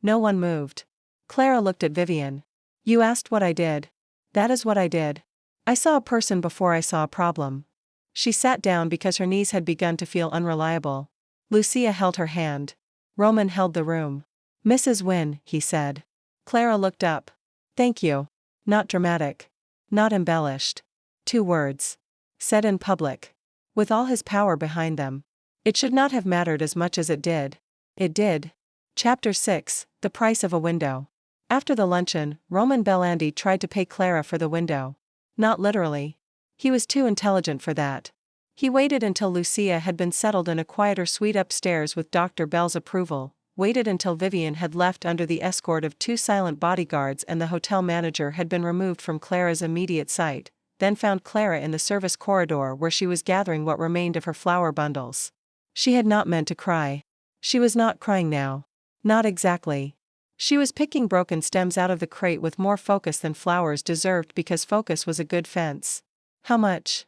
No one moved. Clara looked at Vivien. You asked what I did. That is what I did. I saw a person before I saw a problem. She sat down because her knees had begun to feel unreliable. Luchia held her hand. Roman held the room. Mrs. Wynn, he said. Clara looked up. Thank you. Not dramatic. Not embellished. 2 words. Said in public. With all his power behind them. It should not have mattered as much as it did. It did. Chapter 6, The Price of a Window. After the luncheon, Roman Bellandi tried to pay Clara for the window. Not literally. He was too intelligent for that. He waited until Luchia had been settled in a quieter suite upstairs with Dr. Bell's approval, waited until Vivien had left under the escort of 2 silent bodyguards and the hotel manager had been removed from Clara's immediate sight, then found Clara in the service corridor where she was gathering what remained of her flower bundles. She had not meant to cry. She was not crying now. Not exactly. She was picking broken stems out of the crate with more focus than flowers deserved because focus was a good fence. How much?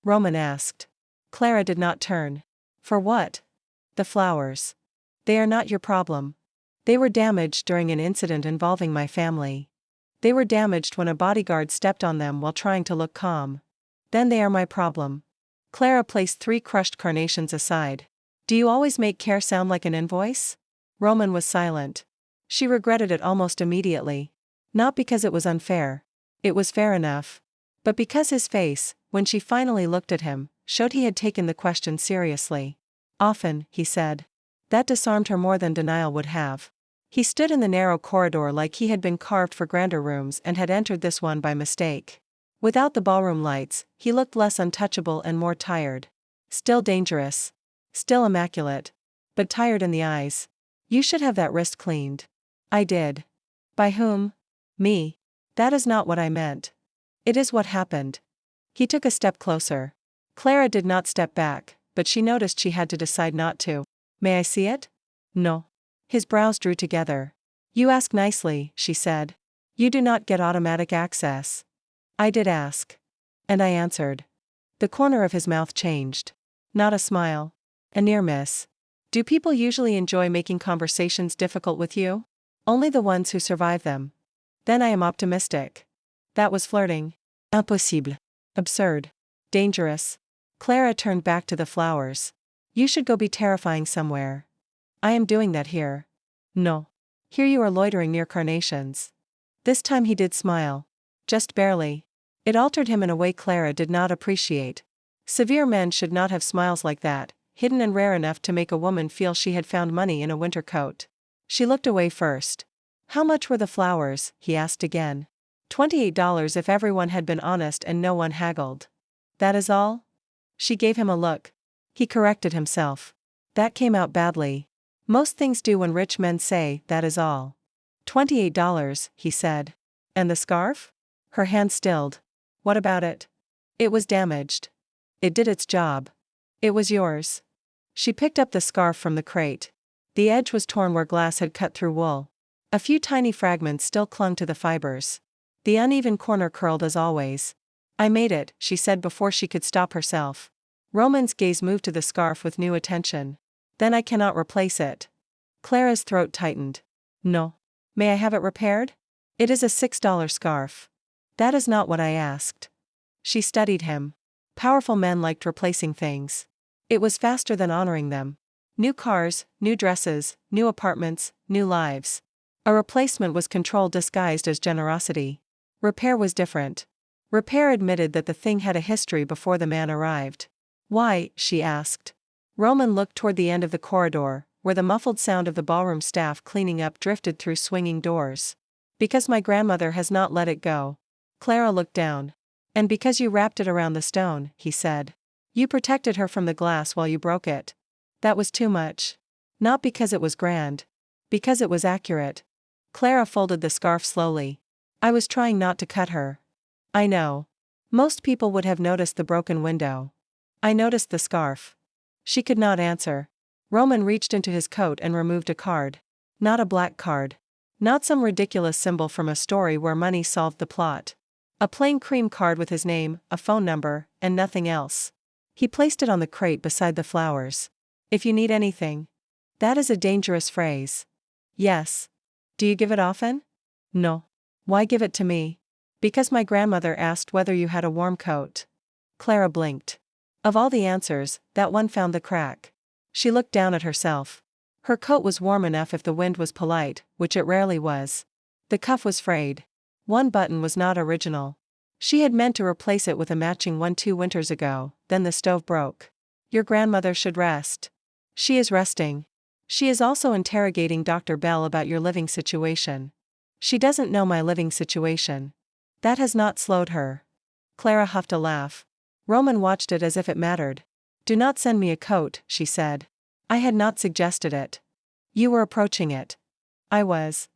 Roman asked. Clara did not turn. For what? The flowers. They are not your problem. They were damaged during an incident involving my family. They were damaged when a bodyguard stepped on them while trying to look calm. Then they are my problem. Clara placed 3 crushed carnations aside. Do you always make care sound like an invoice? Roman was silent. She regretted it almost immediately. Not because it was unfair. It was fair enough. But because his face, when she finally looked at him, showed he had taken the question seriously. Often, he said. That disarmed her more than denial would have. He stood in the narrow corridor like he had been carved for grander rooms and had entered this one by mistake. Without the ballroom lights, he looked less untouchable and more tired. Still dangerous. Still immaculate. But tired in the eyes. You should have that wrist cleaned. I did. By whom? Me. That is not what I meant. It is what happened. He took a step closer. Clara did not step back, but she noticed she had to decide not to. May I see it? No. His brows drew together. You ask nicely, she said. You do not get automatic access. I did ask. And I answered. The corner of his mouth changed. Not a smile. A near miss. Do people usually enjoy making conversations difficult with you? Only the ones who survive them. Then I am optimistic. That was flirting. Impossible. Absurd. Dangerous. Clara turned back to the flowers. You should go be terrifying somewhere. I am doing that here. No. Here you are loitering near carnations. This time he did smile. Just barely. It altered him in a way Clara did not appreciate. Severe men should not have smiles like that, hidden and rare enough to make a woman feel she had found money in a winter coat. She looked away first. How much were the flowers? He asked again. $28 if everyone had been honest and no one haggled. That is all? She gave him a look. He corrected himself. That came out badly. Most things do when rich men say, that is all. $28, he said. And the scarf? Her hand stilled. What about it? It was damaged. It did its job. It was yours. She picked up the scarf from the crate. The edge was torn where glass had cut through wool. A few tiny fragments still clung to the fibers. The uneven corner curled as always. I made it, she said before she could stop herself. Roman's gaze moved to the scarf with new attention. Then I cannot replace it. Clara's throat tightened. No. May I have it repaired? It is a $6 scarf. That is not what I asked. She studied him. Powerful men liked replacing things. It was faster than honoring them. New cars, new dresses, new apartments, new lives. A replacement was control disguised as generosity. Repair was different. Repair admitted that the thing had a history before the man arrived. Why? She asked. Roman looked toward the end of the corridor, where the muffled sound of the ballroom staff cleaning up drifted through swinging doors. Because my grandmother has not let it go. Clara looked down. And because you wrapped it around the stone, he said. You protected her from the glass while you broke it. That was too much. Not because it was grand. Because it was accurate. Clara folded the scarf slowly. I was trying not to cut her. I know. Most people would have noticed the broken window. I noticed the scarf. She could not answer. Roman reached into his coat and removed a card. Not a black card. Not some ridiculous symbol from a story where money solved the plot. A plain cream card with his name, a phone number, and nothing else. He placed it on the crate beside the flowers. If you need anything. That is a dangerous phrase. Yes. Do you give it often? No. Why give it to me? Because my grandmother asked whether you had a warm coat. Clara blinked. Of all the answers, that one found the crack. She looked down at herself. Her coat was warm enough if the wind was polite, which it rarely was. The cuff was frayed. One button was not original. She had meant to replace it with a matching one 2 winters ago, then the stove broke. Your grandmother should rest. She is resting. She is also interrogating Dr. Bell about your living situation. She doesn't know my living situation. That has not slowed her. Clara huffed a laugh. Roman watched it as if it mattered. Do not send me a coat, she said. I had not suggested it. You were approaching it. I was.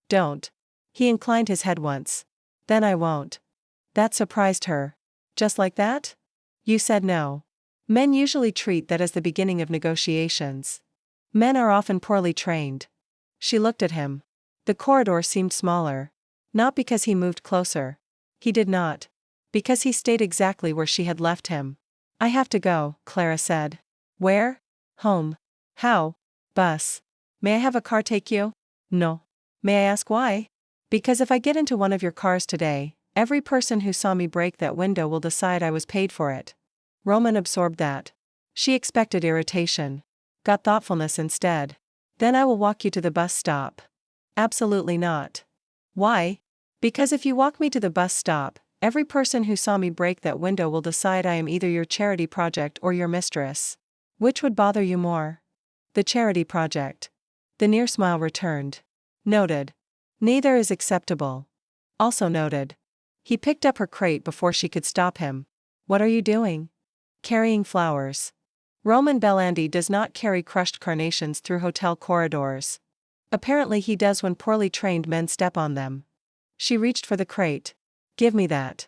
Don't. He inclined his head once. Then I won't. That surprised her. Just like that? You said no. Men usually treat that as the beginning of negotiations. Men are often poorly trained. She looked at him. The corridor seemed smaller. Not because he moved closer. He did not. Because he stayed exactly where she had left him. I have to go, Clara said. Where? Home. How? Bus. May I have a car take you? No. May I ask why? Because if I get into one of your cars today, every person who saw me break that window will decide I was paid for it. Roman absorbed that. She expected irritation. Got thoughtfulness instead. Then I will walk you to the bus stop. Absolutely not. Why? Because if you walk me to the bus stop, every person who saw me break that window will decide I am either your charity project or your mistress. Which would bother you more? The charity project. The near smile returned. Noted. Neither is acceptable. Also noted. He picked up her crate before she could stop him. What are you doing? Carrying flowers. Roman Bellandi does not carry crushed carnations through hotel corridors. Apparently he does when poorly trained men step on them. She reached for the crate. Give me that.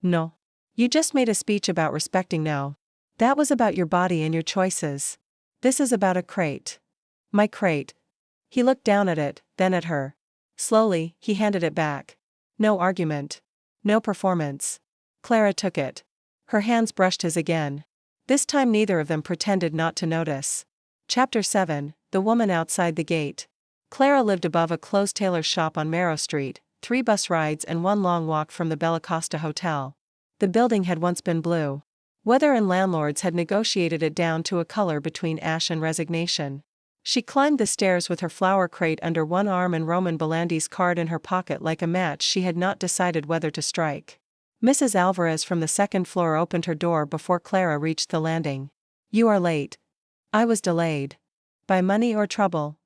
No. You just made a speech about respecting no. That was about your body and your choices. This is about a crate. My crate. He looked down at it, then at her. Slowly, he handed it back. No argument. No performance. Clara took it. Her hands brushed his again. This time neither of them pretended not to notice. Chapter 7, The Woman Outside the Gate. Clara lived above a closed tailor's shop on Marrow Street, 3 bus rides and 1 long walk from the Bella Costa Hotel. The building had once been blue. Weather and landlords had negotiated it down to a color between ash and resignation. She climbed the stairs with her flower crate under one arm and Roman Bellandi's card in her pocket like a match she had not decided whether to strike. Mrs. Alvarez from the 2nd floor opened her door before Clara reached the landing. "You are late." "I was delayed." "By money or trouble?"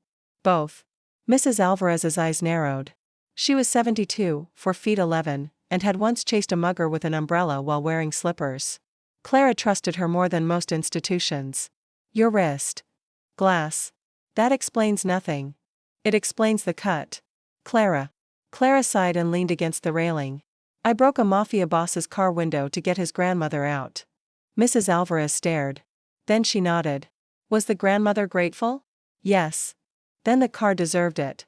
"Both." Mrs. Alvarez's eyes narrowed. She was 72, 4 feet 11, and had once chased a mugger with an umbrella while wearing slippers. Clara trusted her more than most institutions. "Your wrist." "Glass." "That explains nothing." "It explains the cut." "Clara." Clara sighed and leaned against the railing. "I broke a Mafia Boss's car window to get his grandmother out." Mrs. Alvarez stared. Then she nodded. Was the grandmother grateful? Yes. Then the car deserved it.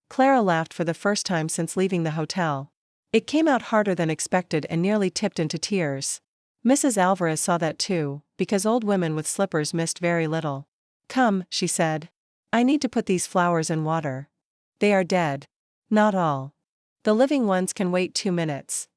Clara laughed for the first time since leaving the hotel. It came out harder than expected and nearly tipped into tears. Mrs. Alvarez saw that too, because old women with slippers missed very little. "Come," she said. "I need to put these flowers in water." "They are dead." "Not all. The living ones can wait 2 minutes."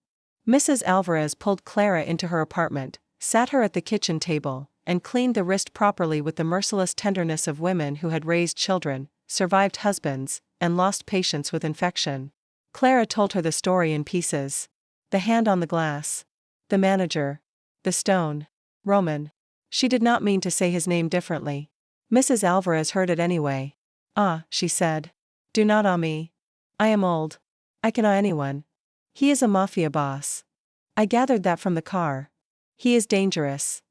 Mrs. Alvarez pulled Clara into her apartment, sat her at the kitchen table, and cleaned the wrist properly with the merciless tenderness of women who had raised children, survived husbands, and lost patience with infection. Clara told her the story in pieces. The hand on the glass. The manager. The stone. Roman. She did not mean to say his name differently. Mrs. Alvarez heard it anyway. "Ah," she said. "Do not awe me. I am old. I can awe anyone. He is a mafia boss. I gathered that from the car. He is dangerous.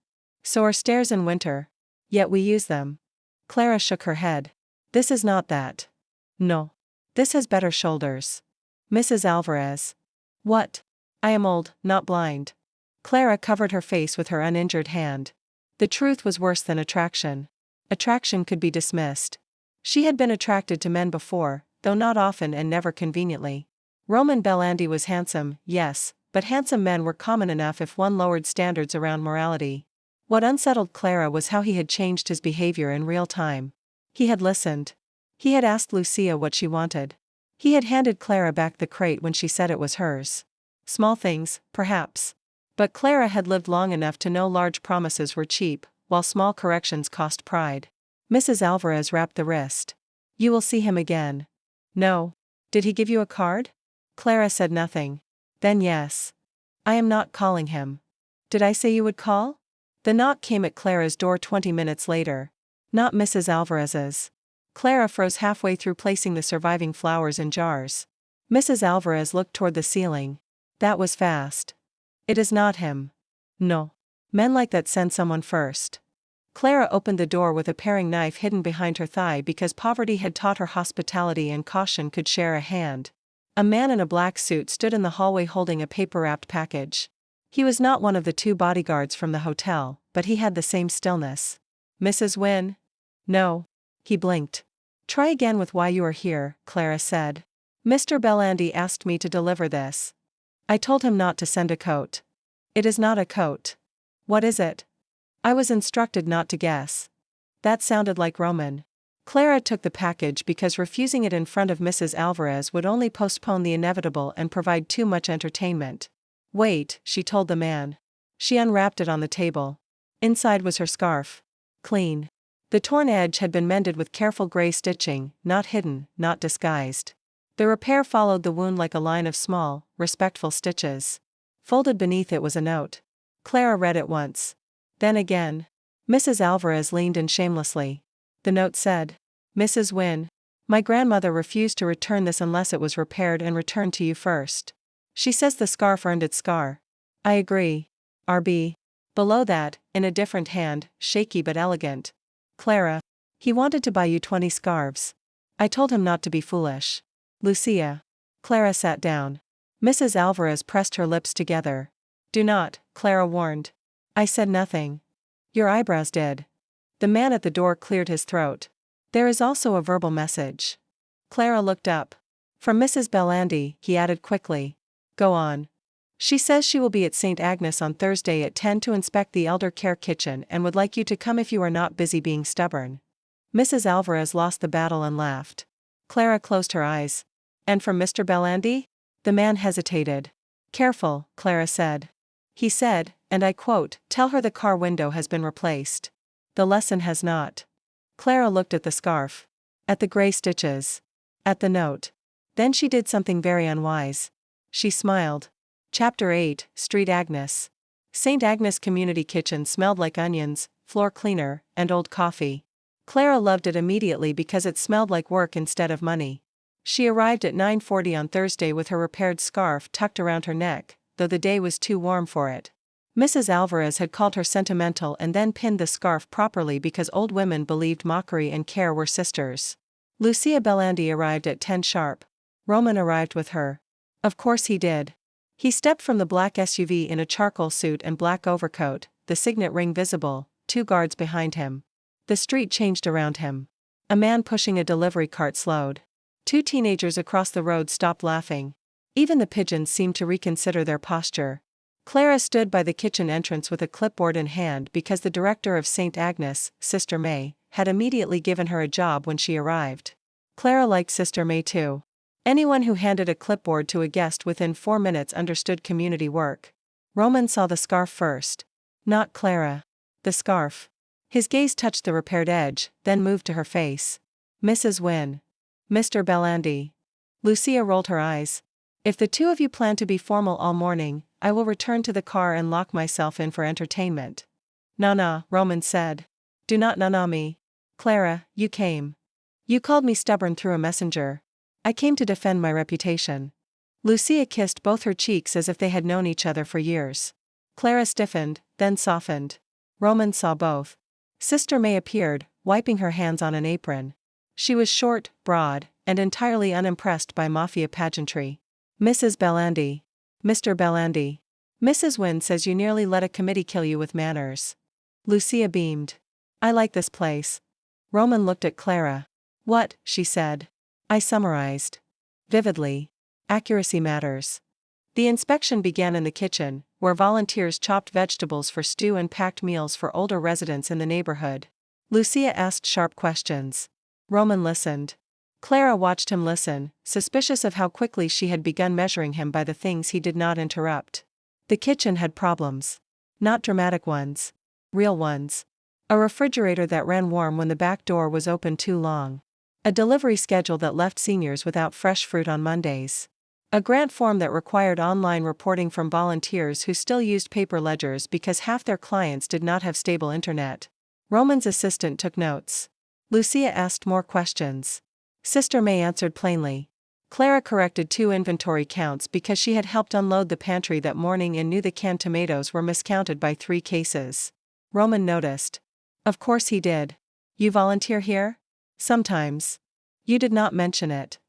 So are stairs in winter. Yet we use them." Clara shook her head. "This is not that. No. This has better shoulders." Mrs. Alvarez. "What?" "I am old, not blind." Clara covered her face with her uninjured hand. The truth was worse than attraction. Attraction could be dismissed. She had been attracted to men before, though not often and never conveniently. Roman Bellandi was handsome, yes, but handsome men were common enough if one lowered standards around morality. What unsettled Clara was how he had changed his behavior in real time. He had listened. He had asked Luchia what she wanted. He had handed Clara back the crate when she said it was hers. Small things, perhaps. But Clara had lived long enough to know large promises were cheap, while small corrections cost pride. Mrs. Alvarez wrapped the wrist. "You will see him again." "No." "Did he give you a card?" Clara said nothing. "Then yes." "I am not calling him." "Did I say you would call?" The knock came at Clara's door 20 minutes later. Not Mrs. Alvarez's. Clara froze halfway through placing the surviving flowers in jars. Mrs. Alvarez looked toward the ceiling. "That was fast." "It is not him." "No. Men like that send someone first." Clara opened the door with a paring knife hidden behind her thigh because poverty had taught her hospitality and caution could share a hand. A man in a black suit stood in the hallway holding a paper-wrapped package. He was not one of the 2 bodyguards from the hotel, but he had the same stillness. "Mrs. Wynn?" "No." He blinked. "Try again with why you are here," Clara said. "Mr. Bellandi asked me to deliver this." "I told him not to send a coat." "It is not a coat." "What is it?" "I was instructed not to guess." That sounded like Roman. Clara took the package because refusing it in front of Mrs. Alvarez would only postpone the inevitable and provide too much entertainment. "Wait," she told the man. She unwrapped it on the table. Inside was her scarf. Clean. The torn edge had been mended with careful gray stitching, not hidden, not disguised. The repair followed the wound like a line of small, respectful stitches. Folded beneath it was a note. Clara read it once. Then again. Mrs. Alvarez leaned in shamelessly. The note said, "Mrs. Wynn, my grandmother refused to return this unless it was repaired and returned to you first. She says the scarf earned its scar. I agree. RB." Below that, in a different hand, shaky but elegant. "Clara. He wanted to buy you 20 scarves. I told him not to be foolish. Luchia." Clara sat down. Mrs. Alvarez pressed her lips together. "Do not," Clara warned. "I said nothing." "Your eyebrows did." The man at the door cleared his throat. "There is also a verbal message." Clara looked up. From Mrs. Bellandi, he added quickly. Go on. She says she will be at St. Agnes on Thursday at 10 to inspect the elder care kitchen and would like you to come if you are not busy being stubborn. Mrs. Alvarez lost the battle and laughed. Clara closed her eyes. And from Mr. Bellandi? The man hesitated. Careful, Clara said. He said, and I quote, tell her the car window has been replaced. The lesson has not. Clara looked at the scarf. At the gray stitches. At the note. Then she did something very unwise. She smiled. Chapter 8, Street Agnes. St. Agnes Community Kitchen smelled like onions, floor cleaner, and old coffee. Clara loved it immediately because it smelled like work instead of money. She arrived at 9:40 on Thursday with her repaired scarf tucked around her neck, though the day was too warm for it. Mrs. Alvarez had called her sentimental and then pinned the scarf properly because old women believed mockery and care were sisters. Luchia Bellandi arrived at 10 sharp. Roman arrived with her. Of course he did. He stepped from the black SUV in a charcoal suit and black overcoat, the signet ring visible, 2 guards behind him. The street changed around him. A man pushing a delivery cart slowed. 2 teenagers across the road stopped laughing. Even the pigeons seemed to reconsider their posture. Clara stood by the kitchen entrance with a clipboard in hand because the director of St. Agnes, Sister May, had immediately given her a job when she arrived. Clara liked Sister May too. Anyone who handed a clipboard to a guest within 4 minutes understood community work. Roman saw the scarf first. Not Clara. The scarf. His gaze touched the repaired edge, then moved to her face. Mrs. Wynn. Mr. Bellandi. Luchia rolled her eyes. If the two of you plan to be formal all morning, I will return to the car and lock myself in for entertainment. Na, Roman said. Do not na me. Clara, you came. You called me stubborn through a messenger. I came to defend my reputation. Luchia kissed both her cheeks as if they had known each other for years. Clara stiffened, then softened. Roman saw both. Sister May appeared, wiping her hands on an apron. She was short, broad, and entirely unimpressed by mafia pageantry. Mrs. Bellandi. Mr. Bellandi. Mrs. Wynn says you nearly let a committee kill you with manners. Luchia beamed. I like this place. Roman looked at Clara. What, she said. I summarized. Vividly. Accuracy matters. The inspection began in the kitchen, where volunteers chopped vegetables for stew and packed meals for older residents in the neighborhood. Luchia asked sharp questions. Roman listened. Clara watched him listen, suspicious of how quickly she had begun measuring him by the things he did not interrupt. The kitchen had problems. Not dramatic ones. Real ones. A refrigerator that ran warm when the back door was open too long. A delivery schedule that left seniors without fresh fruit on Mondays. A grant form that required online reporting from volunteers who still used paper ledgers because half their clients did not have stable internet. Roman's assistant took notes. Luchia asked more questions. Sister May answered plainly. Clara corrected 2 inventory counts because she had helped unload the pantry that morning and knew the canned tomatoes were miscounted by 3 cases. Roman noticed. Of course he did. You volunteer here? Sometimes. You did not mention it.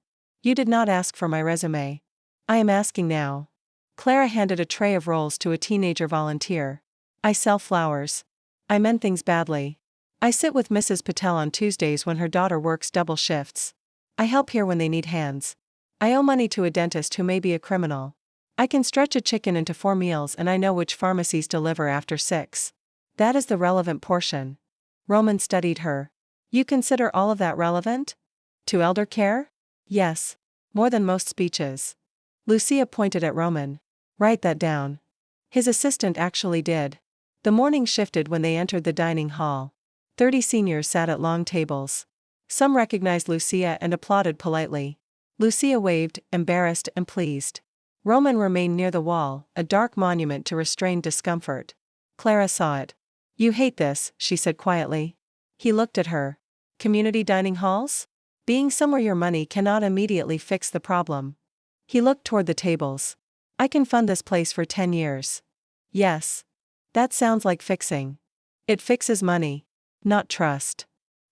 You did not ask for my resume. I am asking now. Clara handed a tray of rolls to a teenager volunteer. I sell flowers. I meant things badly. I sit with Mrs. Patel on Tuesdays when her daughter works double shifts. I help here when they need hands. I owe money to a dentist who may be a criminal. I can stretch a chicken into 4 meals and I know which pharmacies deliver after 6. That is the relevant portion. Roman studied her. You consider all of that relevant? To elder care? Yes. More than most speeches. Luchia pointed at Roman. Write that down. His assistant actually did. The morning shifted when they entered the dining hall. 30 seniors sat at long tables. Some recognized Luchia and applauded politely. Luchia waved, embarrassed and pleased. Roman remained near the wall, a dark monument to restrained discomfort. Clara saw it. You hate this, she said quietly. He looked at her. Community dining halls? Being somewhere your money cannot immediately fix the problem. He looked toward the tables. I can fund this place for 10 years. Yes. That sounds like fixing. It fixes money. Not trust.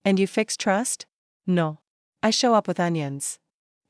And you fix trust? No. I show up with onions.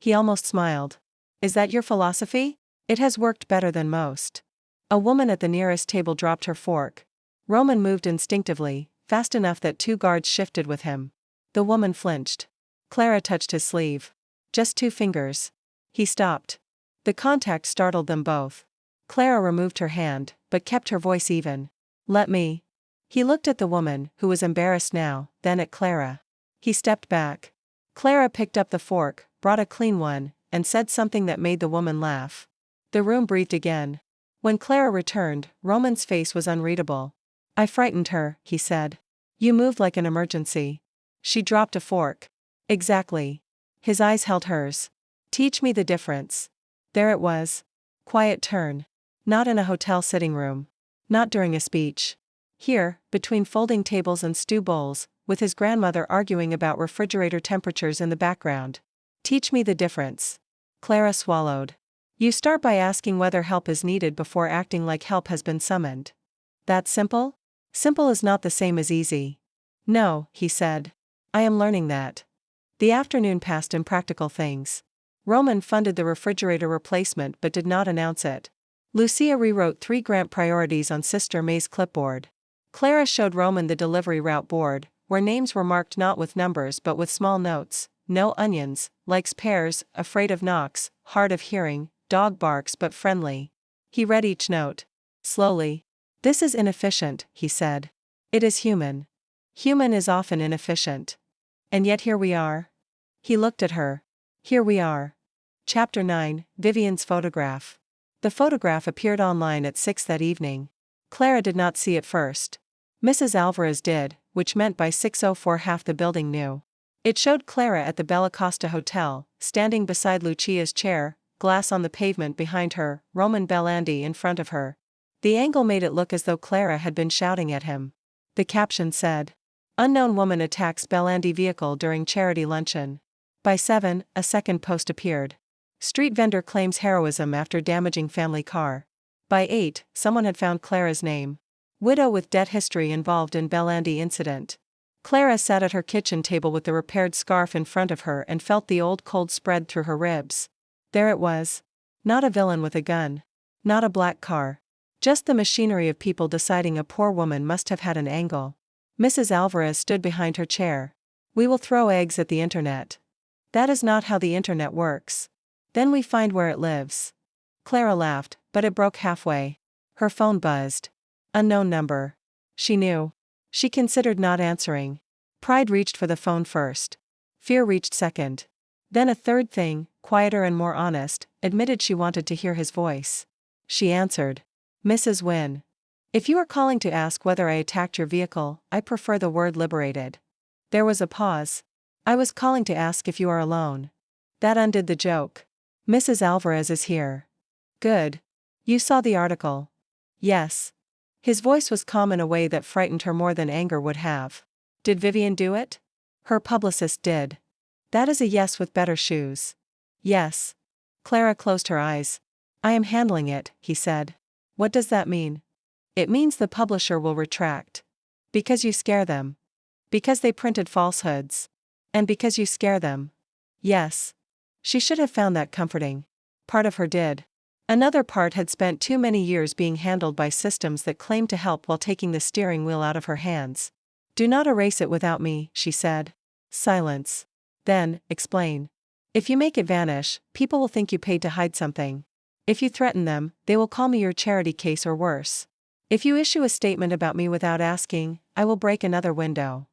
He almost smiled. Is that your philosophy? It has worked better than most. A woman at the nearest table dropped her fork. Roman moved instinctively, fast enough that 2 guards shifted with him. The woman flinched. Clara touched his sleeve. Just 2 fingers. He stopped. The contact startled them both. Clara removed her hand, but kept her voice even. Let me. He looked at the woman, who was embarrassed now, then at Clara. He stepped back. Clara picked up the fork, brought a clean one, and said something that made the woman laugh. The room breathed again. When Clara returned, Roman's face was unreadable. I frightened her, he said. You moved like an emergency. She dropped a fork. Exactly. His eyes held hers. Teach me the difference. There it was. Quiet turn. Not in a hotel sitting room. Not during a speech. Here, between folding tables and stew bowls, with his grandmother arguing about refrigerator temperatures in the background. Teach me the difference. Clara swallowed. You start by asking whether help is needed before acting like help has been summoned. That simple? Simple is not the same as easy. No, he said. I am learning that. The afternoon passed in practical things. Roman funded the refrigerator replacement but did not announce it. Luchia rewrote 3 grant priorities on Sister May's clipboard. Clara showed Roman the delivery route board, where names were marked not with numbers but with small notes. No onions, likes pears, afraid of knocks, hard of hearing, dog barks but friendly. He read each note. Slowly. This is inefficient, he said. It is human. Human is often inefficient. And yet here we are. He looked at her. Here we are. Chapter 9, Vivien's photograph. The photograph appeared online at 6 that evening. Clara did not see it first. Mrs. Alvarez did, which meant by 6:04 half the building knew. It showed Clara at the Bella Costa Hotel, standing beside Luchia's chair, glass on the pavement behind her, Roman Bellandi in front of her. The angle made it look as though Clara had been shouting at him. The caption said, Unknown woman attacks Bellandi vehicle during charity luncheon. By 7, a second post appeared. Street vendor claims heroism after damaging family car. By 8, someone had found Clara's name. Widow with debt history involved in Bellandi incident. Clara sat at her kitchen table with the repaired scarf in front of her and felt the old cold spread through her ribs. There it was. Not a villain with a gun. Not a black car. Just the machinery of people deciding a poor woman must have had an angle. Mrs. Alvarez stood behind her chair. We will throw eggs at the internet. That is not how the internet works. Then we find where it lives. Clara laughed, but it broke halfway. Her phone buzzed. Unknown number. She knew. She considered not answering. Pride reached for the phone first. Fear reached second. Then a third thing, quieter and more honest, admitted she wanted to hear his voice. She answered. Mrs. Wynn. If you are calling to ask whether I attacked your vehicle, I prefer the word liberated. There was a pause. I was calling to ask if you are alone. That undid the joke. Mrs. Alvarez is here. Good. You saw the article. Yes. His voice was calm in a way that frightened her more than anger would have. Did Vivien do it? Her publicist did. That is a yes with better shoes. Yes. Clara closed her eyes. I am handling it, he said. What does that mean? It means the publisher will retract. Because you scare them. Because they printed falsehoods. And because you scare them. Yes. She should have found that comforting. Part of her did. Another part had spent too many years being handled by systems that claimed to help while taking the steering wheel out of her hands. Do not erase it without me, she said. Silence. Then, explain. If you make it vanish, people will think you paid to hide something. If you threaten them, they will call me your charity case or worse. If you issue a statement about me without asking, I will break another window.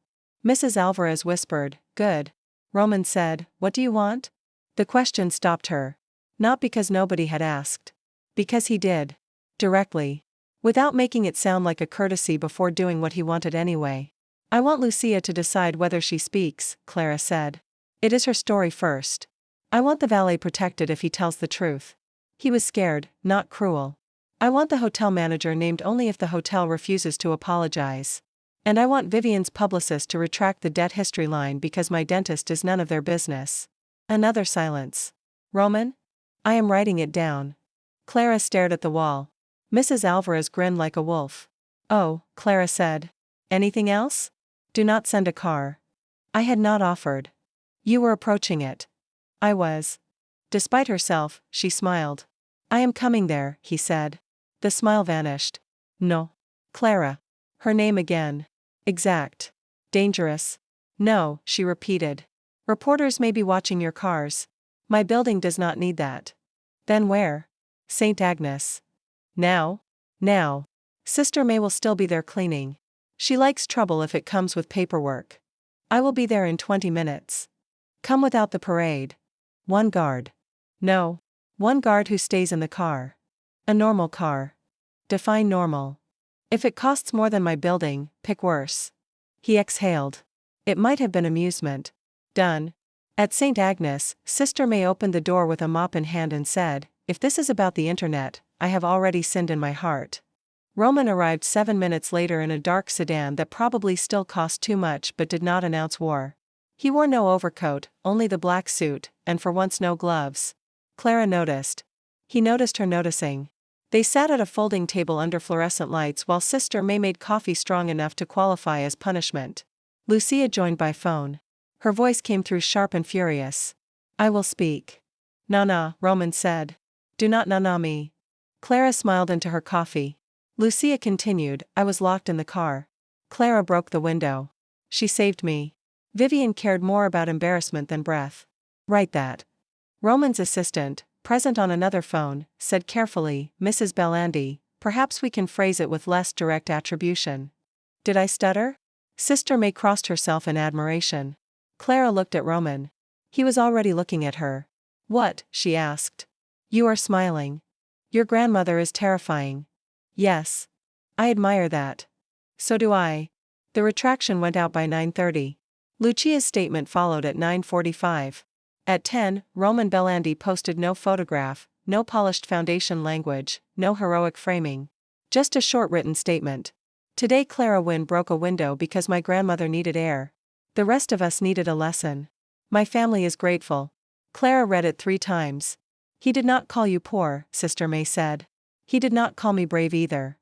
Mrs. Alvarez whispered, Good. Roman said, What do you want? The question stopped her. Not because nobody had asked. Because he did. Directly. Without making it sound like a courtesy before doing what he wanted anyway. I want Luchia to decide whether she speaks, Clara said. It is her story first. I want the valet protected if he tells the truth. He was scared, not cruel. I want the hotel manager named only if the hotel refuses to apologize. And I want Vivien's publicist to retract the debt history line because my dentist is none of their business. Another silence. Roman? I am writing it down. Clara stared at the wall. Mrs. Alvarez grinned like a wolf. Oh, Clara said. Anything else? Do not send a car. I had not offered. You were approaching it. I was. Despite herself, she smiled. I am coming there, he said. The smile vanished. No. Clara. Her name again. Exact. Dangerous. No, she repeated. Reporters may be watching your cars. My building does not need that. Then where? St. Agnes. Now? Now. Sister May will still be there cleaning. She likes trouble if it comes with paperwork. I will be there in 20 minutes. Come without the parade. One guard. No. One guard who stays in the car. A normal car. Define normal. If it costs more than my building, pick worse. He exhaled. It might have been amusement. Done. At St. Agnes, Sister May opened the door with a mop in hand and said, "If this is about the internet, I have already sinned in my heart." Roman arrived 7 minutes later in a dark sedan that probably still cost too much but did not announce war. He wore no overcoat, only the black suit, and for once no gloves. Clara noticed. He noticed her noticing. They sat at a folding table under fluorescent lights while Sister May made coffee strong enough to qualify as punishment. Luchia joined by phone. Her voice came through sharp and furious. "I will speak." "Na-na," Roman said. "Do not na-na me." Clara smiled into her coffee. Luchia continued, "I was locked in the car. Clara broke the window. She saved me." Vivien cared more about embarrassment than breath. "Write that." Roman's assistant, present on another phone, said carefully, "Mrs. Bellandi, perhaps we can phrase it with less direct attribution." Did I stutter? Sister May crossed herself in admiration. Clara looked at Roman. He was already looking at her. "What?" she asked. "You are smiling. Your grandmother is terrifying." "Yes. I admire that." "So do I." The retraction went out by 9:30. Luchia's statement followed at 9:45. At 10, Roman Bellandi posted no photograph, no polished foundation language, no heroic framing. Just a short written statement. "Today Clara Wynn broke a window because my grandmother needed air. The rest of us needed a lesson. My family is grateful." Clara read it 3 times. "He did not call you poor," Sister May said. "He did not call me brave either."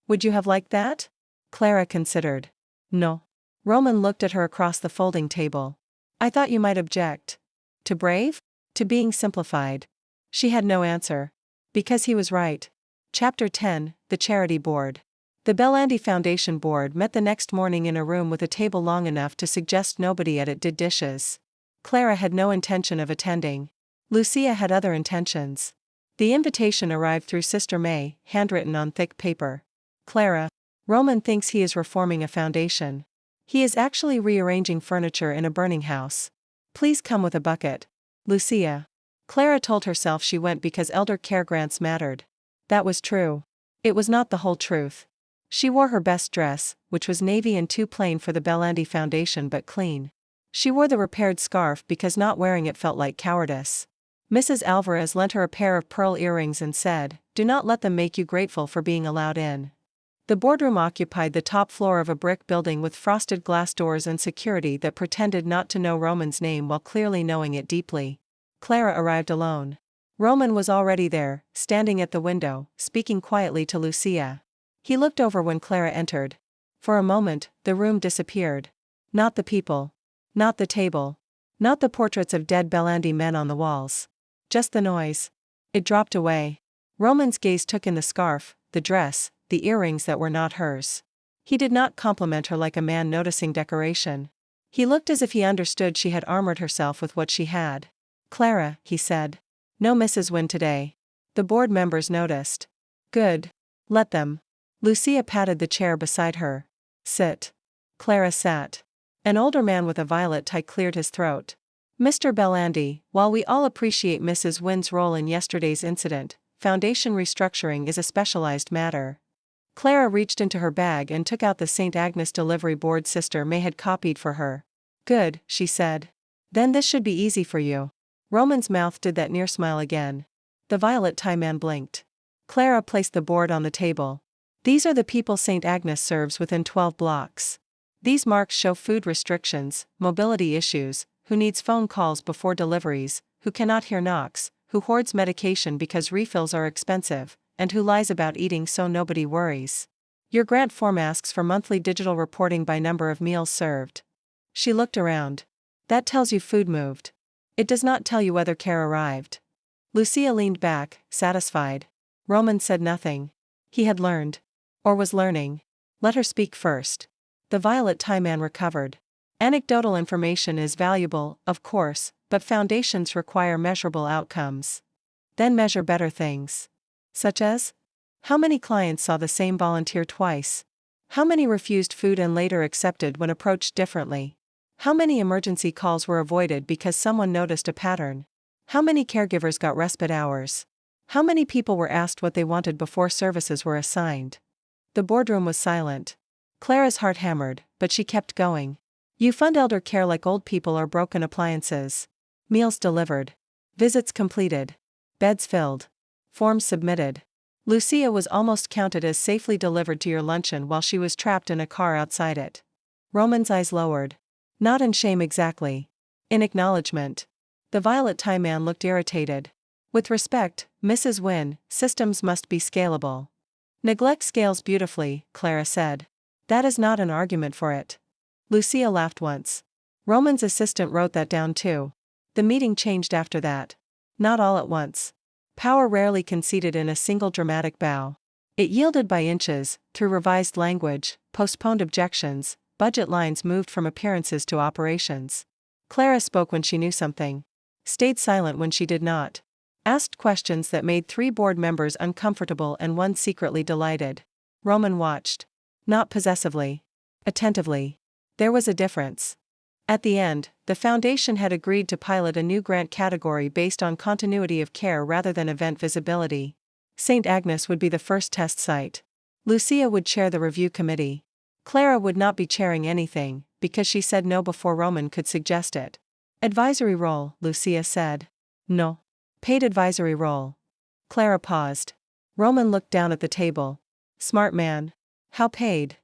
"Would you have liked that?" Clara considered. "No." Roman looked at her across the folding table. "I thought you might object." To brave? To being simplified. She had no answer. Because he was right. Chapter 10, The Charity Board. The Bellandi Foundation Board met the next morning in a room with a table long enough to suggest nobody at it did dishes. Clara had no intention of attending. Luchia had other intentions. The invitation arrived through Sister May, handwritten on thick paper. "Clara. Roman thinks he is reforming a foundation. He is actually rearranging furniture in a burning house. Please come with a bucket. Luchia." Clara told herself she went because elder care grants mattered. That was true. It was not the whole truth. She wore her best dress, which was navy and too plain for the Bellandi Foundation but clean. She wore the repaired scarf because not wearing it felt like cowardice. Mrs. Alvarez lent her a pair of pearl earrings and said, "Do not let them make you grateful for being allowed in." The boardroom occupied the top floor of a brick building with frosted glass doors and security that pretended not to know Roman's name while clearly knowing it deeply. Clara arrived alone. Roman was already there, standing at the window, speaking quietly to Luchia. He looked over when Clara entered. For a moment, the room disappeared. Not the people. Not the table. Not the portraits of dead Bellandi men on the walls. Just the noise. It dropped away. Roman's gaze took in the scarf, the dress, the earrings that were not hers. He did not compliment her like a man noticing decoration. He looked as if he understood she had armored herself with what she had. "Clara," he said. "No Mrs. Wynn today." The board members noticed. "Good. Let them." Luchia patted the chair beside her. "Sit." Clara sat. An older man with a violet tie cleared his throat. "Mr. Bellandi, while we all appreciate Mrs. Wynn's role in yesterday's incident, foundation restructuring is a specialized matter." Clara reached into her bag and took out the St. Agnes delivery board Sister May had copied for her. "Good," she said. "Then this should be easy for you." Roman's mouth did that near smile again. The violet tie man blinked. Clara placed the board on the table. "These are the people St. Agnes serves within 12 blocks. These marks show food restrictions, mobility issues, who needs phone calls before deliveries, who cannot hear knocks, who hoards medication because refills are expensive, and who lies about eating so nobody worries. Your grant form asks for monthly digital reporting by number of meals served." She looked around. "That tells you food moved. It does not tell you whether care arrived." Luchia leaned back, satisfied. Roman said nothing. He had learned. Or was learning. Let her speak first. The violet tie man recovered. Anecdotal information is valuable, of course, but foundations require measurable outcomes. Then measure better things. Such as? How many clients saw the same volunteer twice? How many refused food and later accepted when approached differently? How many emergency calls were avoided because someone noticed a pattern? How many caregivers got respite hours? How many people were asked what they wanted before services were assigned? The boardroom was silent. Clara's heart hammered, but she kept going. You fund elder care like old people or broken appliances. Meals delivered. Visits completed. Beds filled. Forms submitted. Luchia was almost counted as safely delivered to your luncheon while she was trapped in a car outside it. Roman's eyes lowered. Not in shame exactly. In acknowledgement. The violet tie man looked irritated. With respect, Mrs. Wynn, systems must be scalable. Neglect scales beautifully, Clara said. That is not an argument for it. Luchia laughed once. Roman's assistant wrote that down too. The meeting changed after that. Not all at once. Power rarely conceded in a single dramatic bow. It yielded by inches, through revised language, postponed objections, budget lines moved from appearances to operations. Clara spoke when she knew something. Stayed silent when she did not. Asked questions that made 3 board members uncomfortable and 1 secretly delighted. Roman watched. Not possessively. Attentively. There was a difference. At the end, the foundation had agreed to pilot a new grant category based on continuity of care rather than event visibility. St. Agnes would be the first test site. Luchia would chair the review committee. Clara would not be chairing anything, because she said no before Roman could suggest it. Advisory role, Luchia said. No. Paid advisory role. Clara paused. Roman looked down at the table. Smart man. How paid?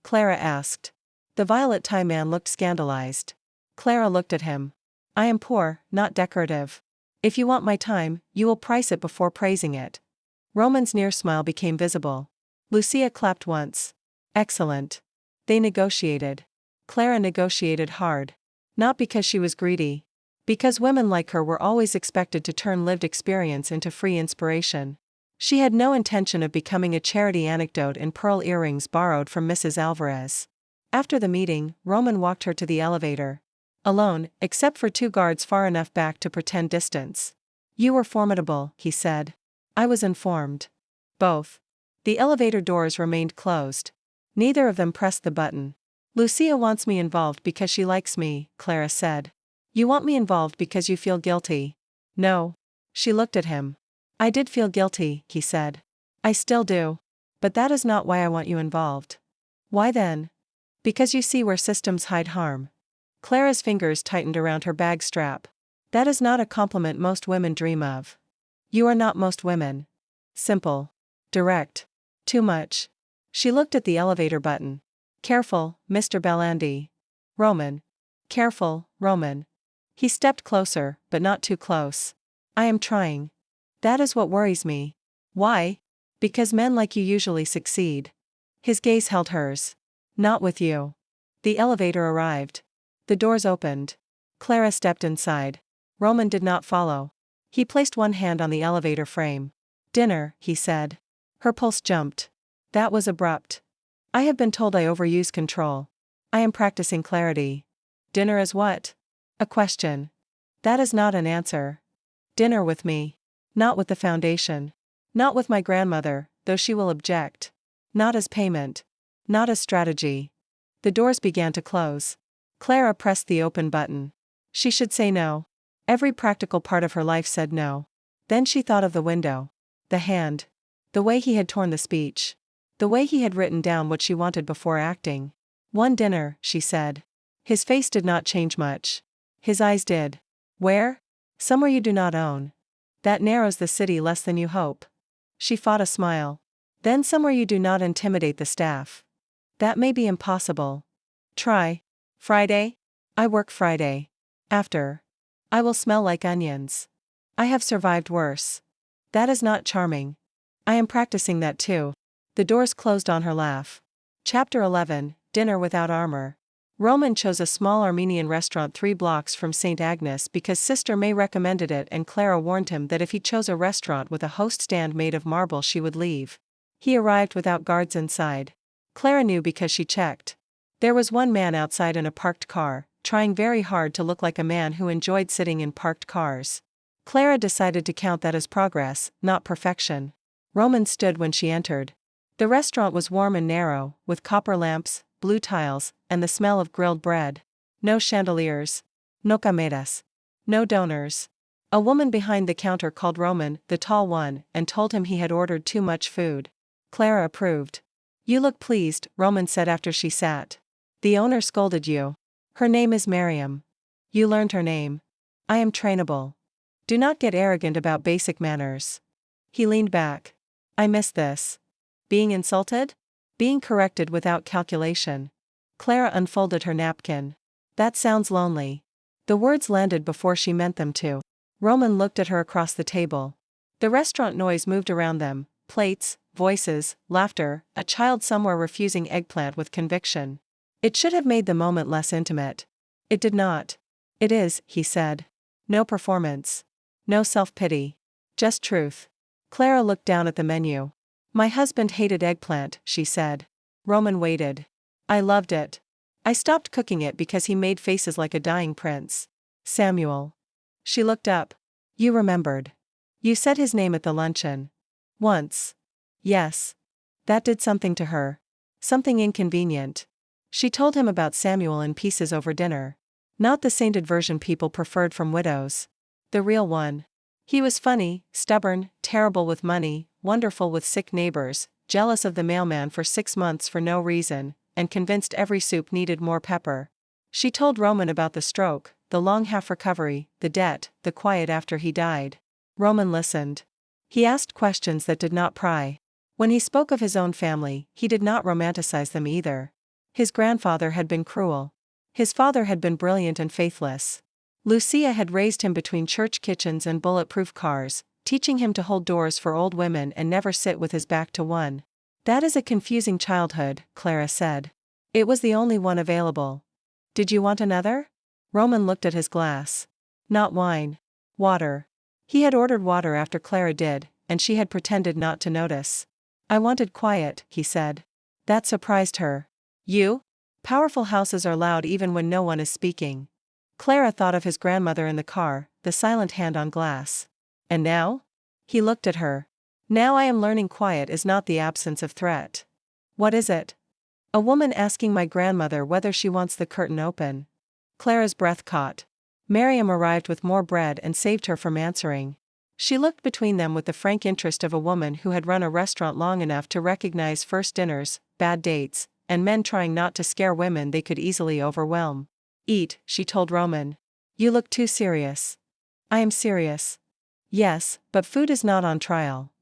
Clara asked. The violet tie man looked scandalized. Clara looked at him. I am poor, not decorative. If you want my time, you will price it before praising it. Roman's near smile became visible. Luchia clapped once. Excellent. They negotiated. Clara negotiated hard. Not because she was greedy. Because women like her were always expected to turn lived experience into free inspiration. She had no intention of becoming a charity anecdote in pearl earrings borrowed from Mrs. Alvarez. After the meeting, Roman walked her to the elevator. Alone, except for 2 guards far enough back to pretend distance. You were formidable, he said. I was informed. Both. The elevator doors remained closed. Neither of them pressed the button. Luchia wants me involved because she likes me, Clara said. You want me involved because you feel guilty. No. She looked at him. I did feel guilty, he said. I still do. But that is not why I want you involved. Why then? Because you see where systems hide harm. Clara's fingers tightened around her bag strap. That is not a compliment most women dream of. You are not most women. Simple. Direct. Too much. She looked at the elevator button. Careful, Mr. Bellandi. Roman. Careful, Roman. He stepped closer, but not too close. I am trying. That is what worries me. Why? Because men like you usually succeed. His gaze held hers. Not with you. The elevator arrived. The doors opened. Clara stepped inside. Roman did not follow. He placed one hand on the elevator frame. Dinner, he said. Her pulse jumped. That was abrupt. I have been told I overuse control. I am practicing clarity. Dinner is what? A question. That is not an answer. Dinner with me. Not with the foundation. Not with my grandmother, though she will object. Not as payment. Not as strategy. The doors began to close. Clara pressed the open button. She should say no. Every practical part of her life said no. Then she thought of the window. The hand. The way he had torn the speech. The way he had written down what she wanted before acting. One dinner, she said. His face did not change much. His eyes did. Where? Somewhere you do not own. That narrows the city less than you hope. She fought a smile. Then somewhere you do not intimidate the staff. That may be impossible. Try. Friday? I work Friday. After. I will smell like onions. I have survived worse. That is not charming. I am practicing that too. The doors closed on her laugh. Chapter 11, Dinner Without Armor. Roman chose a small Armenian restaurant 3 blocks from St. Agnes because Sister May recommended it, and Clara warned him that if he chose a restaurant with a host stand made of marble she would leave. He arrived without guards inside. Clara knew because she checked. There was one man outside in a parked car, trying very hard to look like a man who enjoyed sitting in parked cars. Clara decided to count that as progress, not perfection. Roman stood when she entered. The restaurant was warm and narrow, with copper lamps, blue tiles, and the smell of grilled bread. No chandeliers. No cameras. No donors. A woman behind the counter called Roman, the tall one, and told him he had ordered too much food. Clara approved. "You look pleased," Roman said after she sat. "The owner scolded you. Her name is Miriam. You learned her name. I am trainable. Do not get arrogant about basic manners." He leaned back. "I miss this. Being insulted? Being corrected without calculation." Clara unfolded her napkin. "That sounds lonely." The words landed before she meant them to. Roman looked at her across the table. The restaurant noise moved around them, plates, voices, laughter, a child somewhere refusing eggplant with conviction. It should have made the moment less intimate. It did not. "It is," he said. "No performance. No self-pity. Just truth." Clara looked down at the menu. "My husband hated eggplant," she said. Roman waited. "I loved it. I stopped cooking it because he made faces like a dying prince. Samuel." She looked up. "You remembered. You said his name at the luncheon. Once." "Yes." That did something to her. Something inconvenient. She told him about Samuel in pieces over dinner. Not the sainted version people preferred from widows. The real one. He was funny, stubborn, terrible with money, wonderful with sick neighbors, jealous of the mailman for 6 months for no reason, and convinced every soup needed more pepper. She told Roman about the stroke, the long half-recovery, the debt, the quiet after he died. Roman listened. He asked questions that did not pry. When he spoke of his own family, he did not romanticize them either. His grandfather had been cruel. His father had been brilliant and faithless. Luchia had raised him between church kitchens and bulletproof cars, teaching him to hold doors for old women and never sit with his back to one. "That is a confusing childhood," Clara said. "It was the only one available." "Did you want another?" Roman looked at his glass. "Not wine. Water." He had ordered water after Clara did, and she had pretended not to notice. "I wanted quiet," he said. That surprised her. "You? Powerful houses are loud even when no one is speaking." Clara thought of his grandmother in the car, the silent hand on glass. "And now?" He looked at her. "Now I am learning quiet is not the absence of threat." "What is it?" "A woman asking my grandmother whether she wants the curtain open." Clara's breath caught. Miriam arrived with more bread and saved her from answering. She looked between them with the frank interest of a woman who had run a restaurant long enough to recognize first dinners, bad dates, and men trying not to scare women they could easily overwhelm. "Eat," she told Roman. "You look too serious." "I am serious." "Yes, but food is not on trial."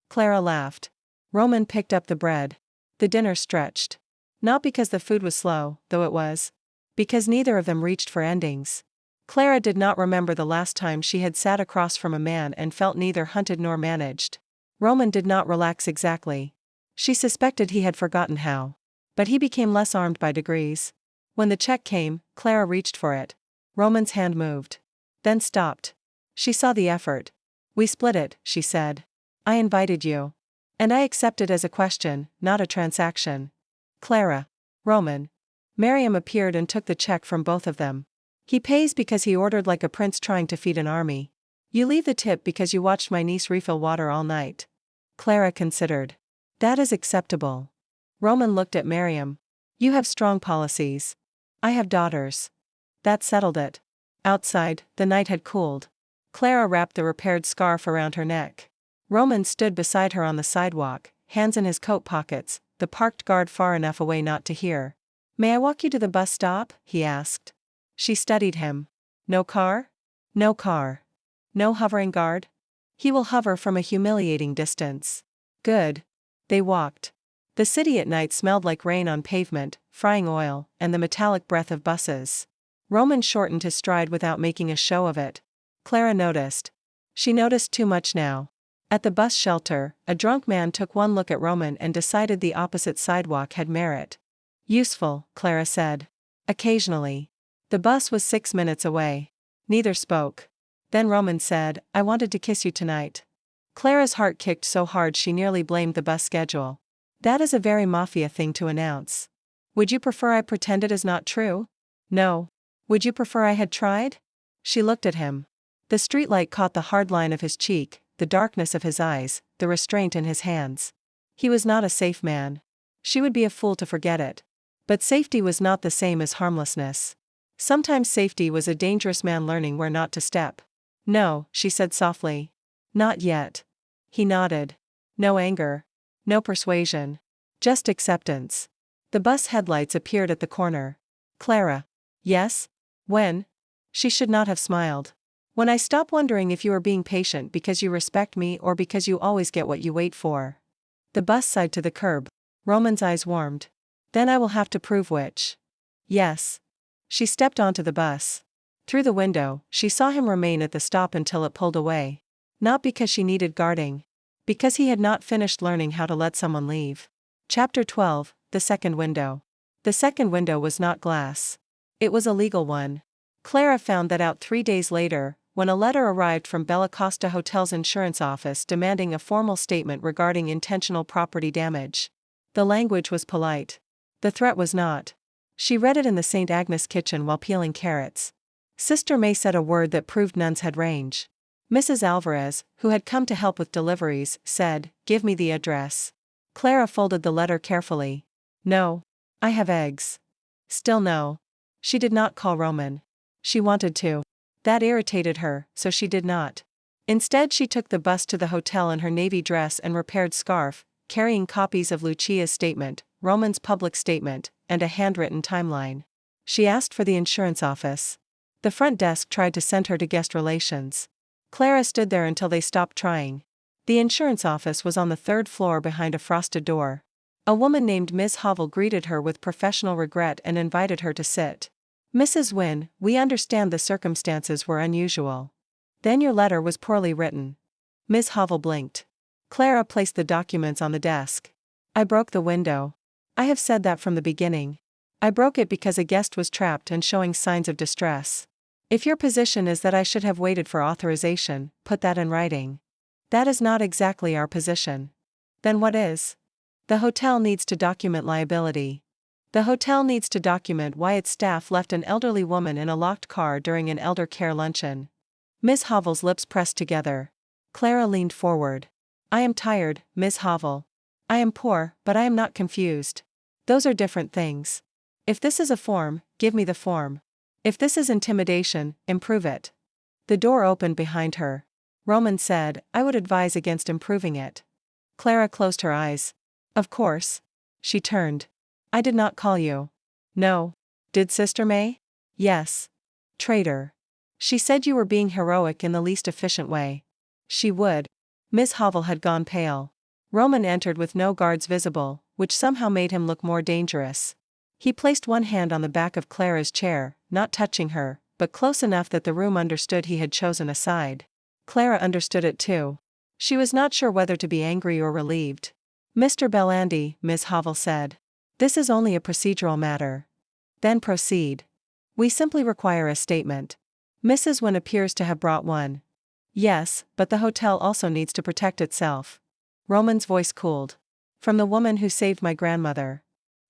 Clara laughed. Roman picked up the bread. The dinner stretched. Not because the food was slow, though it was. Because neither of them reached for endings. Clara did not remember the last time she had sat across from a man and felt neither hunted nor managed. Roman did not relax exactly. She suspected he had forgotten how. But he became less armed by degrees. When the check came, Clara reached for it. Roman's hand moved. Then stopped. She saw the effort. "We split it," she said. "I invited you. And I accept it as a question, not a transaction." Clara. Roman. Miriam appeared and took the check from both of them. "He pays because he ordered like a prince trying to feed an army. You leave the tip because you watched my niece refill water all night." Clara considered. "That is acceptable." Roman looked at Miriam. "You have strong policies. I have daughters." That settled it. Outside, the night had cooled. Clara wrapped the repaired scarf around her neck. Roman stood beside her on the sidewalk, hands in his coat pockets, the parked guard far enough away not to hear. "May I walk you to the bus stop?" he asked. She studied him. "No car?" "No car." "No hovering guard?" "He will hover from a humiliating distance." "Good." They walked. The city at night smelled like rain on pavement, frying oil, and the metallic breath of buses. Roman shortened his stride without making a show of it. Clara noticed. She noticed too much now. At the bus shelter, a drunk man took one look at Roman and decided the opposite sidewalk had merit. "Useful," Clara said. "Occasionally." The bus was 6 minutes away. Neither spoke. Then Roman said, "I wanted to kiss you tonight." Clara's heart kicked so hard she nearly blamed the bus schedule. That is a very mafia thing to announce. Would you prefer I pretend it is not true? No. Would you prefer I had tried? She looked at him. The streetlight caught the hard line of his cheek, the darkness of his eyes, the restraint in his hands. He was not a safe man. She would be a fool to forget it. But safety was not the same as harmlessness. Sometimes safety was a dangerous man learning where not to step. No, she said softly. Not yet. He nodded. No anger. No persuasion. Just acceptance. The bus headlights appeared at the corner. Clara. Yes? When? She should not have smiled. When I stop wondering if you are being patient because you respect me or because you always get what you wait for. The bus sighed to the curb. Roman's eyes warmed. Then I will have to prove which. Yes. She stepped onto the bus. Through the window, she saw him remain at the stop until it pulled away. Not because she needed guarding. Because he had not finished learning how to let someone leave. Chapter 12, The Second Window. The second window was not glass. It was a legal one. Clara found that out 3 days later, when a letter arrived from Bella Costa Hotel's insurance office demanding a formal statement regarding intentional property damage. The language was polite. The threat was not. She read it in the St. Agnes kitchen while peeling carrots. Sister May said a word that proved nuns had range. Mrs. Alvarez, who had come to help with deliveries, said, "Give me the address." Clara folded the letter carefully. No. I have eggs. Still no. She did not call Roman. She wanted to. That irritated her, so she did not. Instead, she took the bus to the hotel in her navy dress and repaired scarf, carrying copies of Luchia's statement, Roman's public statement, and a handwritten timeline. She asked for the insurance office. The front desk tried to send her to guest relations. Clara stood there until they stopped trying. The insurance office was on the 3rd floor behind a frosted door. A woman named Ms. Hovel greeted her with professional regret and invited her to sit. Mrs. Wynn, we understand the circumstances were unusual. Then your letter was poorly written. Ms. Hovel blinked. Clara placed the documents on the desk. I broke the window. I have said that from the beginning. I broke it because a guest was trapped and showing signs of distress. If your position is that I should have waited for authorization, put that in writing. That is not exactly our position. Then what is? The hotel needs to document liability. The hotel needs to document why its staff left an elderly woman in a locked car during an elder care luncheon. Ms. Havel's lips pressed together. Clara leaned forward. I am tired, Ms. Havel. I am poor, but I am not confused. Those are different things. If this is a form, give me the form. If this is intimidation, improve it. The door opened behind her. Roman said, I would advise against improving it. Clara closed her eyes. Of course. She turned. I did not call you. No. Did Sister May? Yes. Traitor. She said you were being heroic in the least efficient way. She would. Miss Havel had gone pale. Roman entered with no guards visible, which somehow made him look more dangerous. He placed one hand on the back of Clara's chair, not touching her, but close enough that the room understood he had chosen a side. Clara understood it too. She was not sure whether to be angry or relieved. Mr. Bellandi, Ms. Havel said. This is only a procedural matter. Then proceed. We simply require a statement. Mrs. Wynn appears to have brought one. Yes, but the hotel also needs to protect itself. Roman's voice cooled. From the woman who saved my grandmother.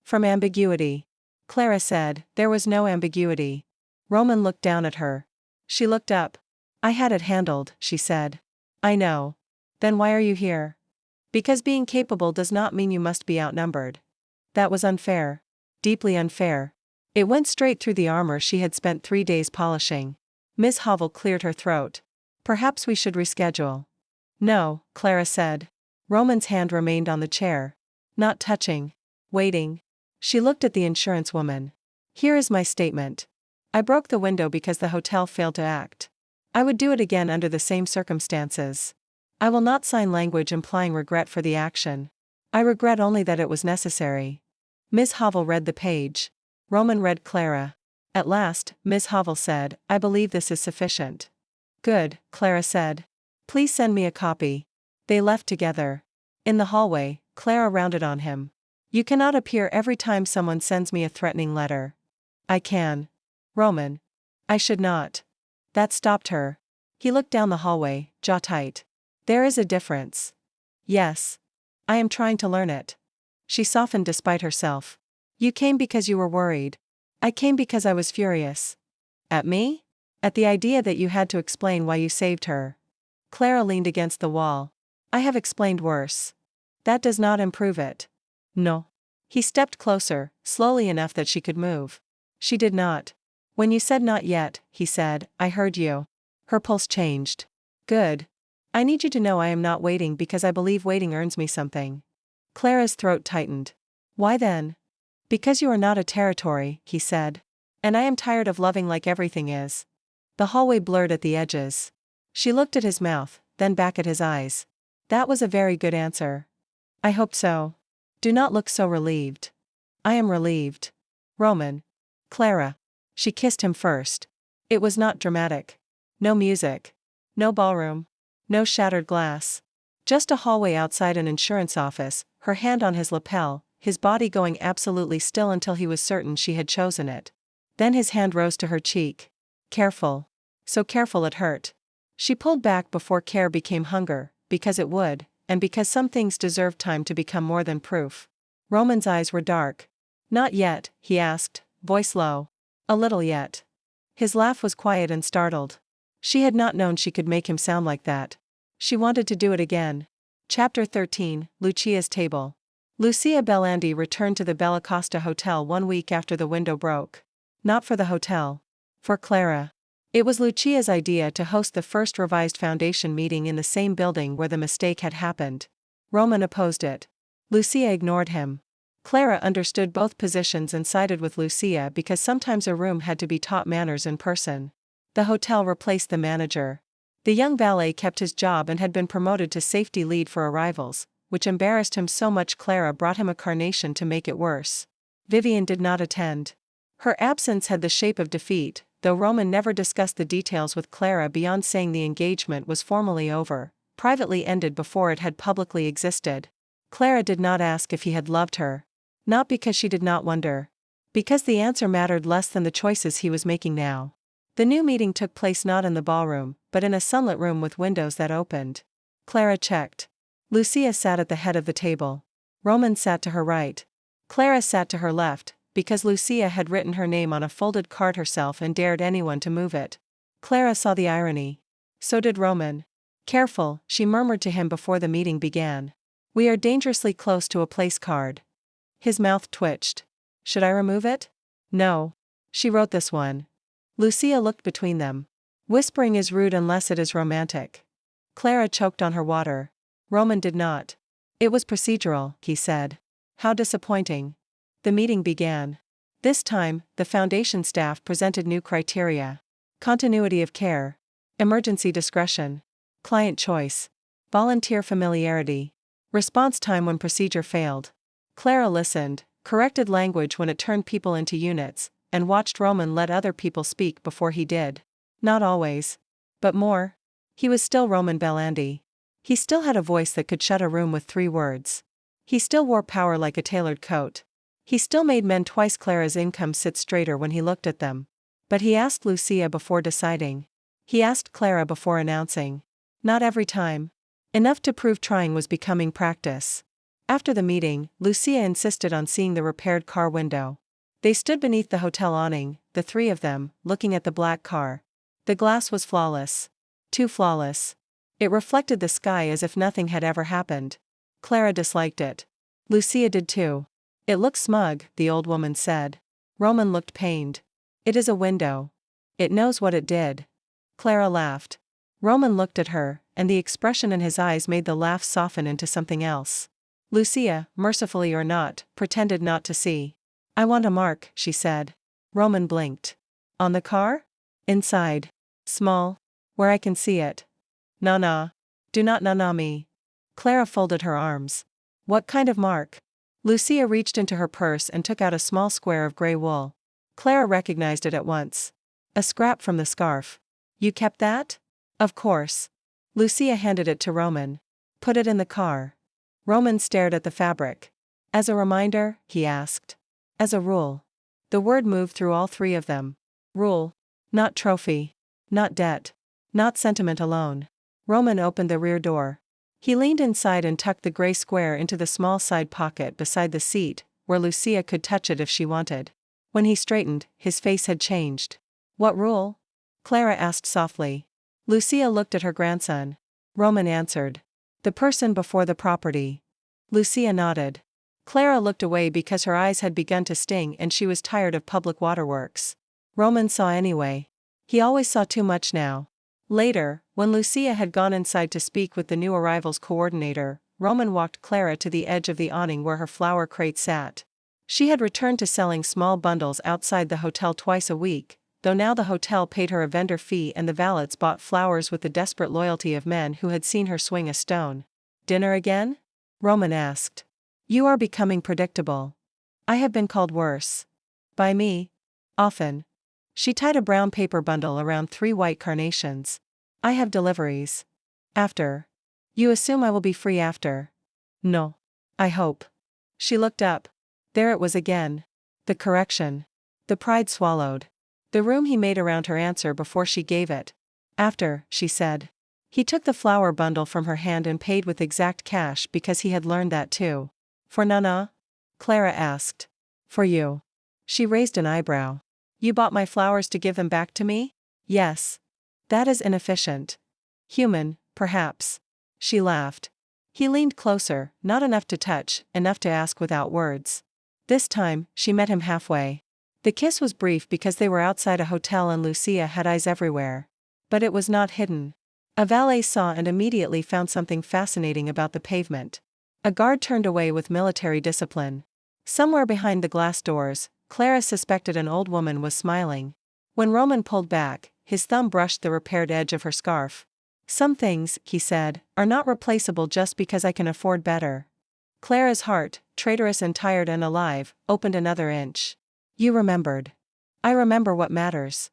From ambiguity. Clara said, there was no ambiguity. Roman looked down at her. She looked up. I had it handled, she said. I know. Then why are you here? Because being capable does not mean you must be outnumbered. That was unfair. Deeply unfair. It went straight through the armor she had spent 3 days polishing. Miss Havel cleared her throat. Perhaps we should reschedule. No, Clara said. Roman's hand remained on the chair. Not touching. Waiting. She looked at the insurance woman. Here is my statement. I broke the window because the hotel failed to act. I would do it again under the same circumstances. I will not sign language implying regret for the action. I regret only that it was necessary. Miss Havel read the page. Roman read Clara. At last, Miss Havel said, I believe this is sufficient. Good, Clara said. Please send me a copy. They left together. In the hallway, Clara rounded on him. You cannot appear every time someone sends me a threatening letter. I can. Roman. I should not. That stopped her. He looked down the hallway, jaw tight. There is a difference. Yes. I am trying to learn it. She softened despite herself. You came because you were worried. I came because I was furious. At me? At the idea that you had to explain why you saved her. Clara leaned against the wall. I have explained worse. That does not improve it. No. He stepped closer, slowly enough that she could move. She did not. When you said not yet, he said, I heard you. Her pulse changed. Good. I need you to know I am not waiting because I believe waiting earns me something. Clara's throat tightened. Why then? Because you are not a territory, he said. And I am tired of loving like everything is. The hallway blurred at the edges. She looked at his mouth, then back at his eyes. That was a very good answer. I hoped so. Do not look so relieved. I am relieved. Roman. Clara. She kissed him first. It was not dramatic. No music. No ballroom. No shattered glass. Just a hallway outside an insurance office, her hand on his lapel, his body going absolutely still until he was certain she had chosen it. Then his hand rose to her cheek. Careful. So careful it hurt. She pulled back before care became hunger, because it would, and because some things deserved time to become more than proof. Roman's eyes were dark. Not yet, he asked, voice low. A little yet. His laugh was quiet and startled. She had not known she could make him sound like that. She wanted to do it again. Chapter 13, Luchia's Table. Lucia Bellandi returned to the Bella Costa Hotel 1 week after the window broke. Not for the hotel. For Clara. It was Luchia's idea to host the first revised foundation meeting in the same building where the mistake had happened. Roman opposed it. Lucia ignored him. Clara understood both positions and sided with Lucia because sometimes a room had to be taught manners in person. The hotel replaced the manager. The young valet kept his job and had been promoted to safety lead for arrivals, which embarrassed him so much Clara brought him a carnation to make it worse. Vivien did not attend. Her absence had the shape of defeat, though Roman never discussed the details with Clara beyond saying the engagement was formally over, privately ended before it had publicly existed. Clara did not ask if he had loved her. Not because she did not wonder. Because the answer mattered less than the choices he was making now. The new meeting took place not in the ballroom, but in a sunlit room with windows that opened. Clara checked. Lucia sat at the head of the table. Roman sat to her right. Clara sat to her left, because Lucia had written her name on a folded card herself and dared anyone to move it. Clara saw the irony. So did Roman. Careful, she murmured to him before the meeting began. We are dangerously close to a place card. His mouth twitched. Should I remove it? No. She wrote this one. Lucia looked between them. Whispering is rude unless it is romantic. Clara choked on her water. Roman did not. It was procedural, he said. How disappointing. The meeting began. This time, the foundation staff presented new criteria. Continuity of care. Emergency discretion. Client choice. Volunteer familiarity. Response time when procedure failed. Clara listened, corrected language when it turned people into units, and watched Roman let other people speak before he did. Not always. But more. He was still Roman Bellandi. He still had a voice that could shut a room with 3 words. He still wore power like a tailored coat. He still made men twice Clara's income sit straighter when he looked at them. But he asked Lucia before deciding. He asked Clara before announcing. Not every time. Enough to prove trying was becoming practice. After the meeting, Lucia insisted on seeing the repaired car window. They stood beneath the hotel awning, the 3 of them, looking at the black car. The glass was flawless. Too flawless. It reflected the sky as if nothing had ever happened. Clara disliked it. Lucia did too. It looks smug, the old woman said. Roman looked pained. It is a window. It knows what it did. Clara laughed. Roman looked at her, and the expression in his eyes made the laugh soften into something else. Lucia, mercifully or not, pretended not to see. I want a mark, she said. Roman blinked. On the car? Inside. Small. Where I can see it. Na. Do not na me. Clara folded her arms. What kind of mark? Lucia reached into her purse and took out a small square of gray wool. Clara recognized it at once. A scrap from the scarf. You kept that? Of course. Lucia handed it to Roman. Put it in the car. Roman stared at the fabric. As a reminder, he asked. As a rule. The word moved through all 3 of them. Rule. Not trophy. Not debt. Not sentiment alone. Roman opened the rear door. He leaned inside and tucked the gray square into the small side pocket beside the seat, where Luchia could touch it if she wanted. When he straightened, his face had changed. What rule? Clara asked softly. Luchia looked at her grandson. Roman answered. The person before the property. Luchia nodded. Clara looked away because her eyes had begun to sting and she was tired of public waterworks. Roman saw anyway. He always saw too much now. Later, when Luchia had gone inside to speak with the new arrivals coordinator, Roman walked Clara to the edge of the awning where her flower crate sat. She had returned to selling small bundles outside the hotel twice a week, though now the hotel paid her a vendor fee and the valets bought flowers with the desperate loyalty of men who had seen her swing a stone. Dinner again? Roman asked. You are becoming predictable. I have been called worse. By me? Often. She tied a brown paper bundle around 3 white carnations. I have deliveries. After. You assume I will be free after. No. I hope. She looked up. There it was again. The correction. The pride swallowed. The room he made around her answer before she gave it. After, she said. He took the flower bundle from her hand and paid with exact cash because he had learned that too. For Nana? Clara asked. For you. She raised an eyebrow. You bought my flowers to give them back to me? Yes. That is inefficient. Human, perhaps. She laughed. He leaned closer, not enough to touch, enough to ask without words. This time, she met him halfway. The kiss was brief because they were outside a hotel and Luchia had eyes everywhere. But it was not hidden. A valet saw and immediately found something fascinating about the pavement. A guard turned away with military discipline. Somewhere behind the glass doors, Clara suspected an old woman was smiling. When Roman pulled back, his thumb brushed the repaired edge of her scarf. Some things, he said, are not replaceable just because I can afford better. Clara's heart, traitorous and tired and alive, opened another inch. You remembered. I remember what matters.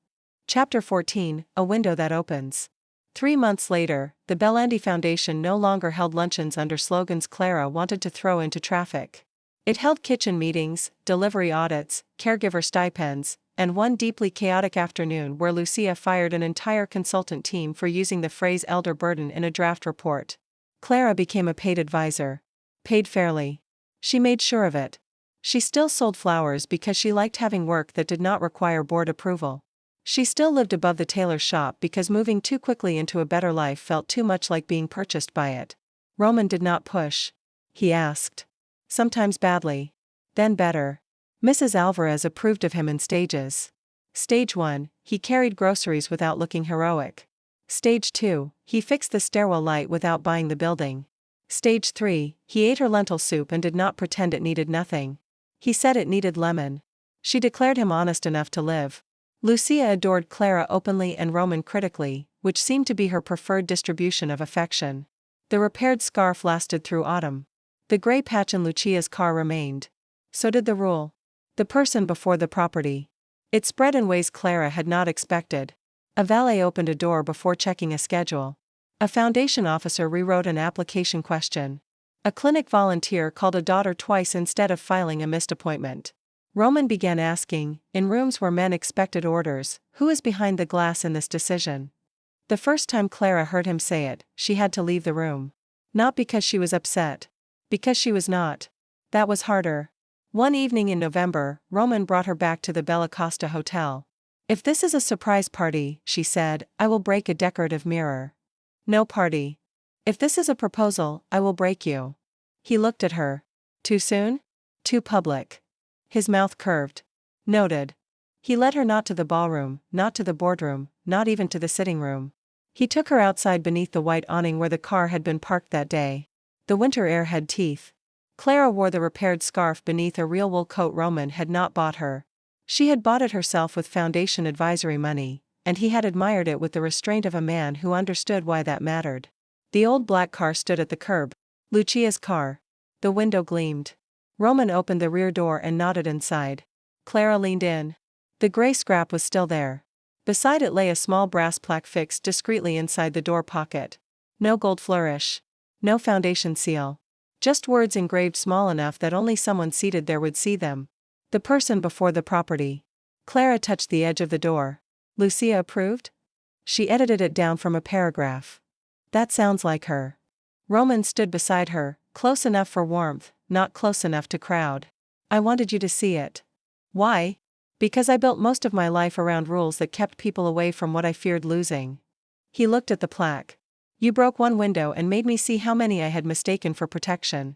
Chapter 14, A Window That Opens. 3 months later, the Bellandi Foundation no longer held luncheons under slogans Clara wanted to throw into traffic. It held kitchen meetings, delivery audits, caregiver stipends, and one deeply chaotic afternoon where Luchia fired an entire consultant team for using the phrase elder burden in a draft report. Clara became a paid advisor. Paid fairly. She made sure of it. She still sold flowers because she liked having work that did not require board approval. She still lived above the tailor's shop because moving too quickly into a better life felt too much like being purchased by it. Roman did not push. He asked. Sometimes badly. Then better. Mrs. Alvarez approved of him in stages. Stage 1, he carried groceries without looking heroic. Stage 2, he fixed the stairwell light without buying the building. Stage 3, he ate her lentil soup and did not pretend it needed nothing. He said it needed lemon. She declared him honest enough to live. Luchia adored Clara openly and Roman critically, which seemed to be her preferred distribution of affection. The repaired scarf lasted through autumn. The gray patch in Luchia's car remained. So did the rule. The person before the property. It spread in ways Clara had not expected. A valet opened a door before checking a schedule. A foundation officer rewrote an application question. A clinic volunteer called a daughter twice instead of filing a missed appointment. Roman began asking, in rooms where men expected orders, who is behind the glass in this decision? The first time Clara heard him say it, she had to leave the room. Not because she was upset. Because she was not. That was harder. One evening in November, Roman brought her back to the Bella Costa Hotel. If this is a surprise party, she said, I will break a decorative mirror. No party. If this is a proposal, I will break you. He looked at her. Too soon? Too public. His mouth curved. Noted. He led her not to the ballroom, not to the boardroom, not even to the sitting room. He took her outside beneath the white awning where the car had been parked that day. The winter air had teeth. Clara wore the repaired scarf beneath a real wool coat Roman had not bought her. She had bought it herself with foundation advisory money, and he had admired it with the restraint of a man who understood why that mattered. The old black car stood at the curb. Luchia's car. The window gleamed. Roman opened the rear door and nodded inside. Clara leaned in. The gray scrap was still there. Beside it lay a small brass plaque fixed discreetly inside the door pocket. No gold flourish. No foundation seal. Just words engraved small enough that only someone seated there would see them. The person before the property. Clara touched the edge of the door. Luchia approved? She edited it down from a paragraph. That sounds like her. Roman stood beside her, close enough for warmth, not close enough to crowd. I wanted you to see it. Why? Because I built most of my life around rules that kept people away from what I feared losing. He looked at the plaque. You broke one window and made me see how many I had mistaken for protection.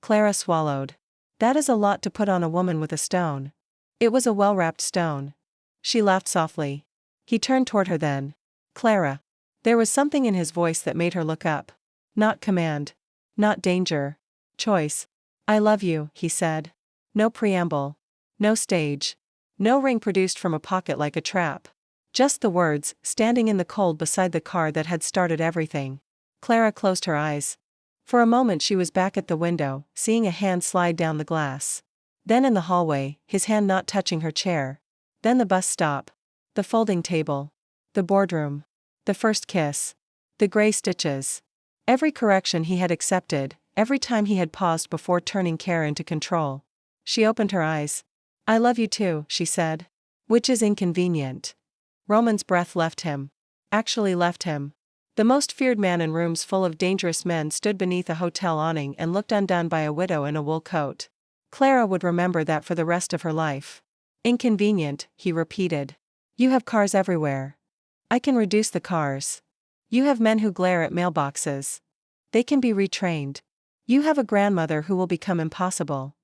Clara swallowed. That is a lot to put on a woman with a stone. It was a well-wrapped stone. She laughed softly. He turned toward her then. Clara. There was something in his voice that made her look up. Not command. Not danger. Choice. I love you, he said. No preamble. No stage. No ring produced from a pocket like a trap. Just the words, standing in the cold beside the car that had started everything. Clara closed her eyes. For a moment she was back at the window, seeing a hand slide down the glass. Then in the hallway, his hand not touching her chair. Then the bus stop. The folding table. The boardroom. The first kiss. The gray stitches. Every correction he had accepted, every time he had paused before turning care into control. She opened her eyes. I love you too, she said. Which is inconvenient. Roman's breath left him. Actually left him. The most feared man in rooms full of dangerous men stood beneath a hotel awning and looked undone by a widow in a wool coat. Clara would remember that for the rest of her life. Inconvenient, he repeated. You have cars everywhere. I can reduce the cars. You have men who glare at mailboxes. They can be retrained. You have a grandmother who will become impossible.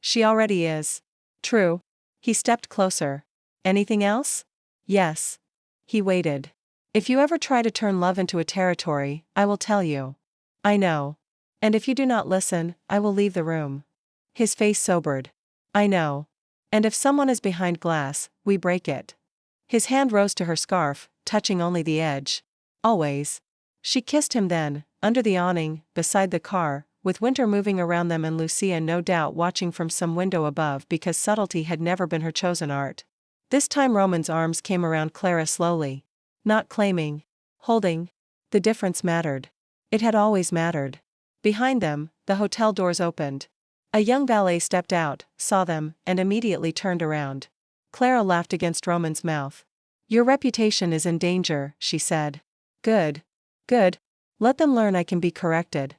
She already is. True. He stepped closer. Anything else? Yes. He waited. If you ever try to turn love into a territory, I will tell you. I know. And if you do not listen, I will leave the room. His face sobered. I know. And if someone is behind glass, we break it. His hand rose to her scarf, touching only the edge. Always. She kissed him then, under the awning, beside the car, with Winter moving around them and Luchia no doubt watching from some window above because subtlety had never been her chosen art. This time Roman's arms came around Clara slowly. Not claiming. Holding. The difference mattered. It had always mattered. Behind them, the hotel doors opened. A young valet stepped out, saw them, and immediately turned around. Clara laughed against Roman's mouth. Your reputation is in danger, she said. Good. Good. Let them learn I can be corrected.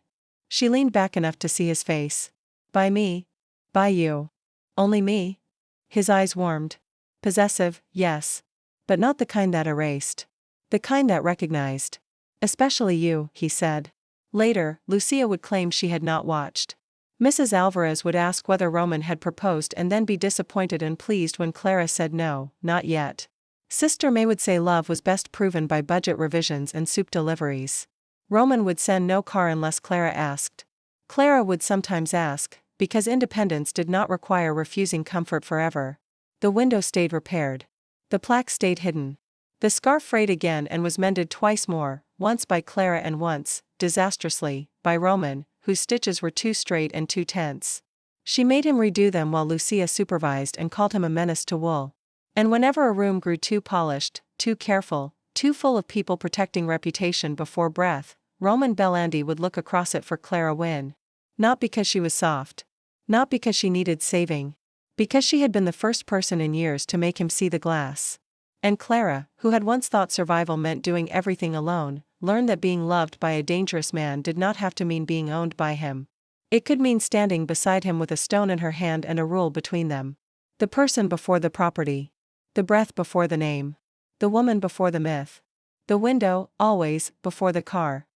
She leaned back enough to see his face. By me? By you. Only me? His eyes warmed. Possessive, yes. But not the kind that erased. The kind that recognized. Especially you, he said. Later, Luchia would claim she had not watched. Mrs. Alvarez would ask whether Roman had proposed and then be disappointed and pleased when Clara said no, not yet. Sister May would say love was best proven by budget revisions and soup deliveries. Roman would send no car unless Clara asked. Clara would sometimes ask, because independence did not require refusing comfort forever. The window stayed repaired. The plaque stayed hidden. The scarf frayed again and was mended twice more, once by Clara and once, disastrously, by Roman, whose stitches were too straight and too tense. She made him redo them while Luchia supervised and called him a menace to wool. And whenever a room grew too polished, too careful, too full of people protecting reputation before breath, Roman Bellandi would look across it for Clara Wynn. Not because she was soft. Not because she needed saving. Because she had been the first person in years to make him see the glass. And Clara, who had once thought survival meant doing everything alone, learned that being loved by a dangerous man did not have to mean being owned by him. It could mean standing beside him with a stone in her hand and a rule between them. The person before the property. The breath before the name. The woman before the myth. The window, always, before the car.